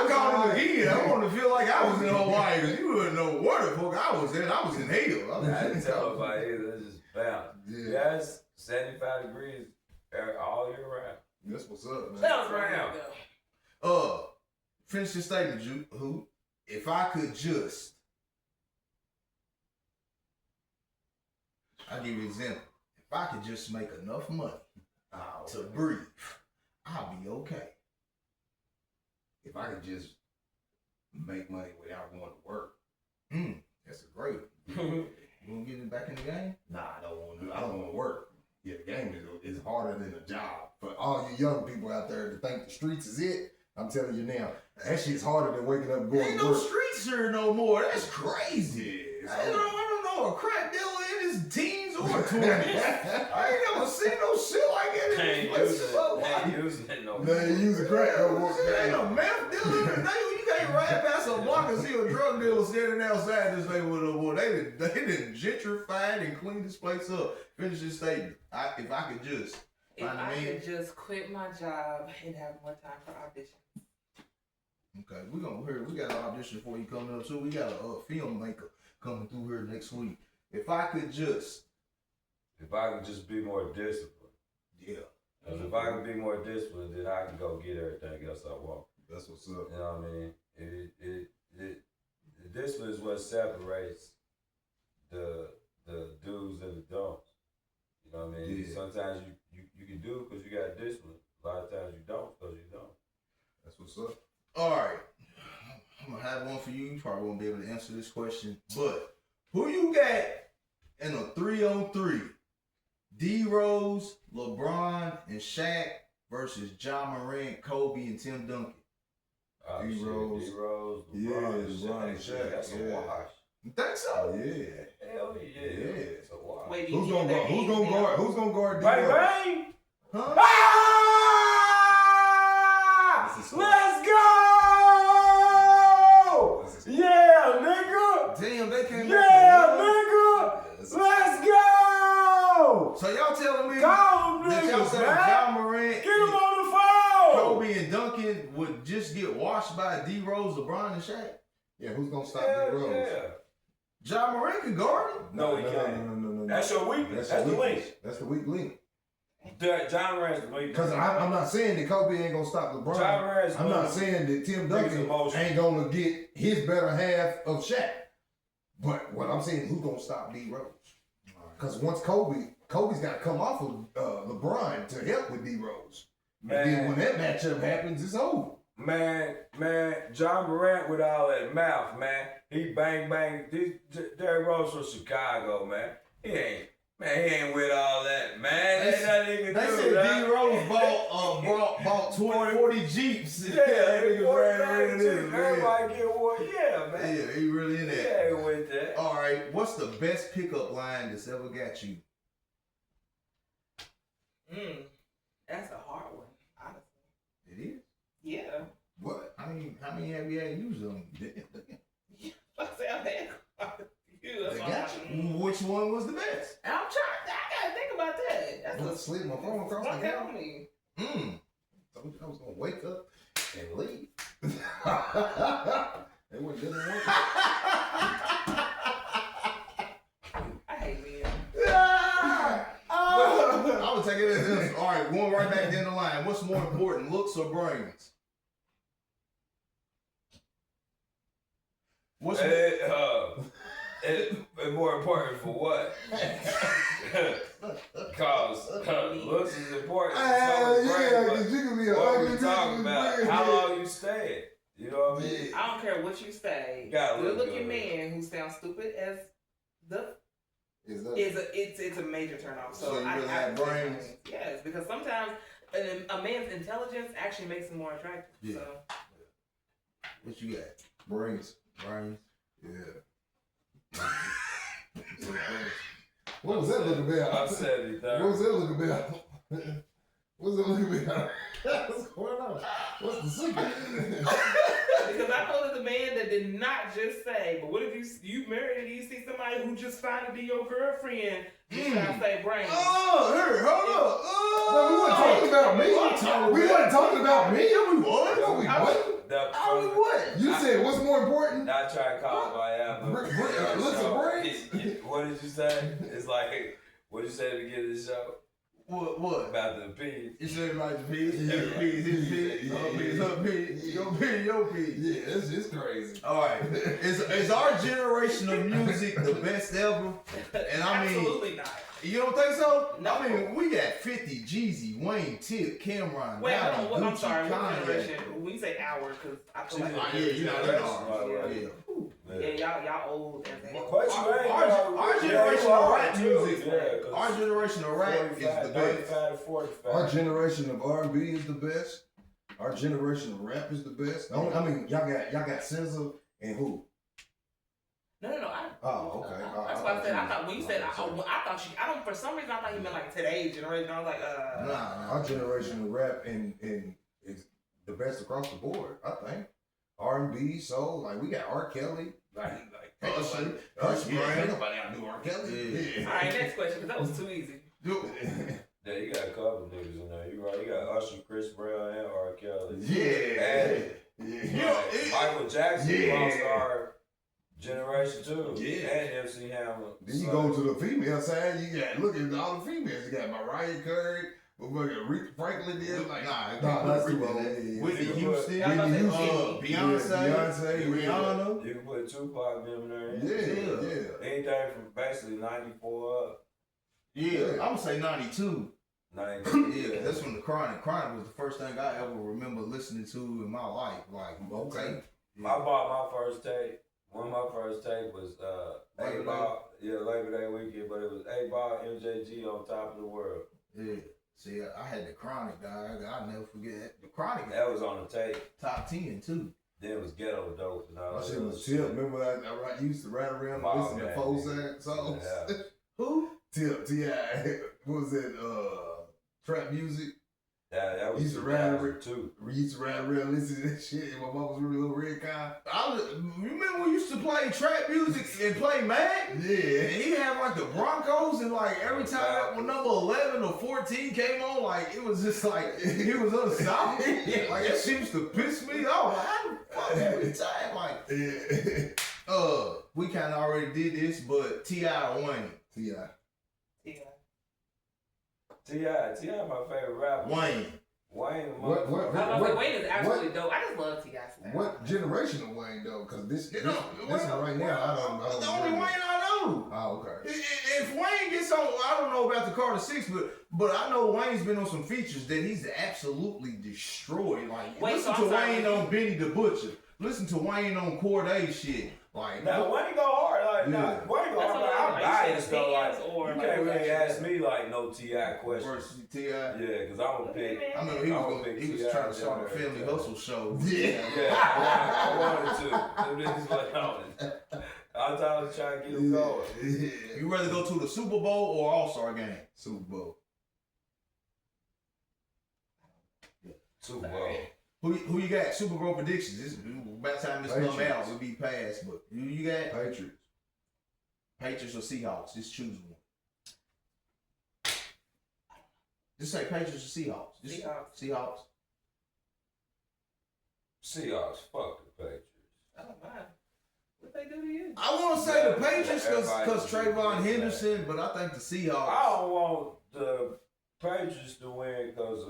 called him again. I wanted to feel like I was in Hawaii because you wouldn't know where the fuck I was in. I was in hell. I didn't tell nobody either. It's just bounce. Yeah, it's 75 degrees all year round. That's what's up, man. That was right. Finish your statement, Who? If I could just, I'll give you an example. If I could just make enough money to breathe, I'll be okay. If I could just make money without going to work. That's a great one. You want to get back in the game? Nah, I don't want to work. Yeah, the game is harder than a job. For all you young people out there that think the streets is it, I'm telling you now, that shit's harder than waking up and going Ain't to no work. streets here no more. That's crazy. Yeah, I don't know a crack dealer in his teens or 20s. I ain't never seen no shit like that in this place. Ain't using it no more. They ain't using crack no more. Ain't no meth dealer today. You can't ride past a block and see a drug dealer standing outside this neighborhood no more. They done gentrified and cleaned this place up. Finish this statement. If I could just If I could just quit my job and have more time for auditions. Okay, we got an audition for you coming up too. We got a filmmaker coming through here next week. If I could just be more disciplined. Yeah. Because if I could be more disciplined, then I can go get everything else I want. That's what's up. You know what I mean? The discipline is what separates the the do's and the don'ts. You know what I mean? Yeah. Sometimes you can do because you got discipline. A lot of times you don't because you don't. That's what's up. All right. I'm going to have one for you. You probably won't be able to answer this question. But who you got in a 3-on-3? D-Rose, LeBron, and Shaq versus Ja Morant, Kobe, and Tim Duncan. D-Rose. D-Rose, Yeah, LeBron, and Shaq. That's yeah. a wash. You think so? Yeah. Hell yeah. It's a wash. Wait, Who's gonna guard? Who's gonna guard? Bang, D-Rose? bang! Huh? Ah! This is cool. Let's go! This is cool. Yeah, nigga! Damn, they came Yeah, back. nigga! This is- Let's go! So y'all telling me Call them that y'all niggas, said man! Ja Morant, Get them on the phone! Kobe, and Duncan would just get washed by D-Rose, LeBron, and Shaq? Yeah, who's gonna stop Hell D-Rose? yeah. Ja Morant can guard him? No, he can't. No. That's your weakness. That's the weakness. link. That's the weak link. John Morant's the weakness. Because I'm not saying that Kobe ain't gonna stop LeBron. John Morant's I'm not weakness. saying that Tim Niggas Duncan emotional. ain't gonna get his better half of Shaq. But what I'm saying, who's gonna stop D-Rose? Because once Kobe's got to come off of LeBron to help with D-Rose. And then when that matchup happens, it's over. Man, John Morant with all that mouth, man. He bang. Derrick Rose from Chicago, man. He ain't with all that, man. Ain't nothing he can They do, said man. D-Rose bought 40 Jeeps. Yeah, That nigga ran everybody into this, man. get one. Yeah, man. Yeah, he really in He that. ain't with that. All right, what's the best pickup line that's ever got you? That's a hard one, honestly. It is. Yeah. What? I mean, how many have you had used them? I say I've had quite a few. That's They why got I'm you. Which one was the best? I'm trying. I gotta think about that. That's Let's slip my phone across the Don't camera. tell me. Told you I was gonna wake up and leave. They weren't good enough. I hate men. I would take it as this. All right, going right back down the line. What's more important, looks or brains? What's It's more important for what? Cause looks is important. So is brain, but because you can be an what ugly we talking about? How long you staying? You know what I mean? I don't care what you say. Gotta look Good-looking good. man who sounds stupid as the Is that? it's a major turnoff. So So you I really I have say brains? Yes, because sometimes a man's intelligence actually makes him more attractive. Yeah. So What you got? Brains. Brains. Yeah. What was that looking about? I'm 73. What was that looking about? What's that looking about? What's going on? What's the secret? because I know there's a man that did not just say, but what if you married and you see somebody who just found to be your girlfriend? You trying to say brains. Oh, here, hold up. No, we wasn't talking about me. We wasn't talking about me. Yeah, we was. No, we wasn't. Oh, we was. You said what's more important? Not trying to call my album. Looks and brains? What did you say? It's like, what did you say at the beginning of the show? What? About the pigs. You said like the pigs, every pig, his pig, her pig, her pig, your pig, your pig. Yeah, it's just crazy. All right, is our generation of music the best ever? And I mean, Absolutely not. you don't think so? No. I mean, we got 50, Jeezy, Wayne, Tip, Cameron, Wait, Natalie, hold on. I'm Gucci, sorry. What Kanye. generation? When you say our, because I feel like Yeah, you know that are. Yeah. Yeah, y'all old. And But you ain't Our generation of rap music, Yeah, our generation of rap is the best. 35 to 45. Our generation of R&B is the best. Our generation of rap is the best. I mean, y'all got SZA and who? No. Oh, okay. That's why I said. I thought when you said, I thought she. I don't. For some reason, I thought you meant like today's generation. I was like, Nah. Our generation of rap and is the best across the board. I think R&B, soul. Like we got R. Kelly. Like Usher, Ain't nobody outdo R. Kelly. All right, next question, because that was too easy. Yeah, you got a couple niggas in there. You right. You got Usher, Chris Brown, and R. Kelly. Yeah. Michael Jackson Yeah. lost our generation too. Yeah. And MC Hammer. Then you go to the female side, you got look at all the females. You got Mariah Carey, But Aretha Franklin did like Nah, that's too Aretha. old. Whitney Yeah. Houston, Yeah, I thought they Beyonce, Beyonce, Rihanna. You can put Tupac them there. Yeah. Anything from basically 94 up. Yeah, I'm gonna say 92. 92. Yeah, that's when the Chronic was the first thing I ever remember listening to in my life. Like, Okay. I bought my first tape. One of my first tape was Labor 8-Ball. Yeah, Labor Day weekend, but it was 8-Ball MJG on Top of the World. Yeah. See, I had the Chronic, dog. I'll never forget the Chronic. That was on the tape. Top 10 too. Then it was Ghetto Dope and all My that shit other was Tip. Remember I used to ride around and Bob listen to Band, 4-second songs. Yeah. Who? Tip, T.I. What was it? Trap music. That was Used to ride around. 2002. We used to ride around listening to that shit. And my mom was really little red car. Remember we used to play trap music and play Mag? Yeah. And he had like the Broncos, and like every time when number 11 or 14 came on, like it was just like he was unstoppable. Like that shit used to piss me off. Like, how the fuck every time? Like, we kind of already did this, but T.I. or Wayne? T.I. T.I. my favorite rapper. Wayne. Wayne. What- Wayne is absolutely dope. I just love T.I. style. What generation of Wayne though? Because this You one know, right now, I don't the only Wayne I know. Oh, okay. If Wayne gets on, I don't know about the Carter 6, but I know Wayne's been on some features that he's absolutely destroyed. Like, Wait, listen so to I'm sorry, Wayne on Benny the Butcher. Listen to Wayne on Corday shit. Like, Now Wayne go hard, like Yeah. Wayne go That's hard. what I'm I'm biased though, like opinions or you like can't really actual- ask me like no T.I. questions. versus T.I. Yeah, because I'm gonna pick. I remember he I'm was, gonna pick he was T.I. trying to start a every family time. hustle show. Yeah. Yeah, I wanted to. Them niggas like I was trying to get them going. Yeah. You rather go to the Super Bowl or All-Star game? Super Bowl. Super Bowl. Who you got? Super Bowl predictions. This by the time this come out, it'll be past. But who you got? Patriots. Patriots or Seahawks? Just choose one. Just say Patriots or Seahawks. Just Seahawks. Seahawks. Fuck the Patriots. I don't mind. What they do to you? I want to say the Patriots Everybody because can Trayvon do Henderson, but I think the Seahawks. I don't want the Patriots to win because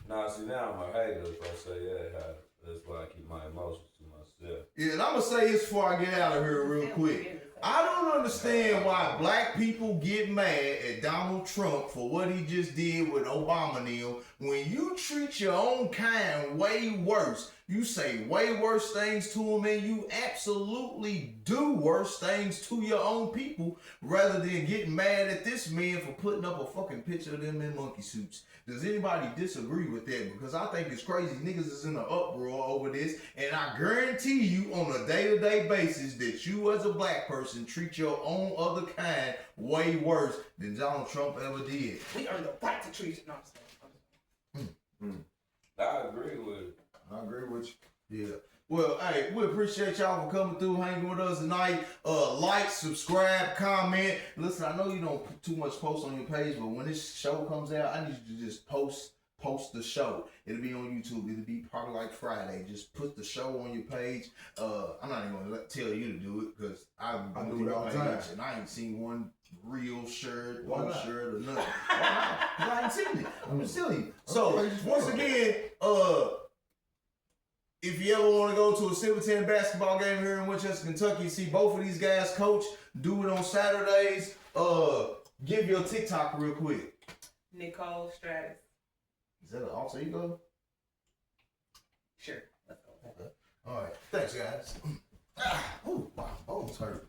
Nah, see now I'm a hater if I say that. That's why I keep my emotions to myself. Yeah, and I'm gonna say this before I get out of here real quick. I don't understand why black people get mad at Donald Trump for what he just did with Obama and them. When you treat your own kind way worse, you say way worse things to them, and you absolutely do worse things to your own people rather than getting mad at this man for putting up a fucking picture of them in monkey suits. Does anybody disagree with that? Because I think it's crazy. Niggas is in an uproar over this, and I guarantee you on a day-to-day basis that you as a black person treat your own other kind way worse than Donald Trump ever did. We earned the right to treat it. No, I agree with it. I agree with you. Yeah. Well, hey, we appreciate y'all for coming through, hanging with us tonight. Like, subscribe, comment. Listen, I know you don't put too much post on your page, but when this show comes out, I need you to just post the show. It'll be on YouTube. It'll be probably like Friday. Just put the show on your page. I'm not even gonna tell you to do it because I do it all the time, and I ain't seen one real shirt, Why one not? shirt or nothing. Why not? 'Cause I ain't seen it. I'm just telling you. So Okay, once again, if you ever want to go to a Silverton basketball game here in Winchester, Kentucky, see both of these guys coach, do it on Saturdays. Give your TikTok real quick. Nicole Stratus. Is that an alter ego? Sure. Let's go. Okay. All right. Thanks, guys. Ooh, my bones hurt.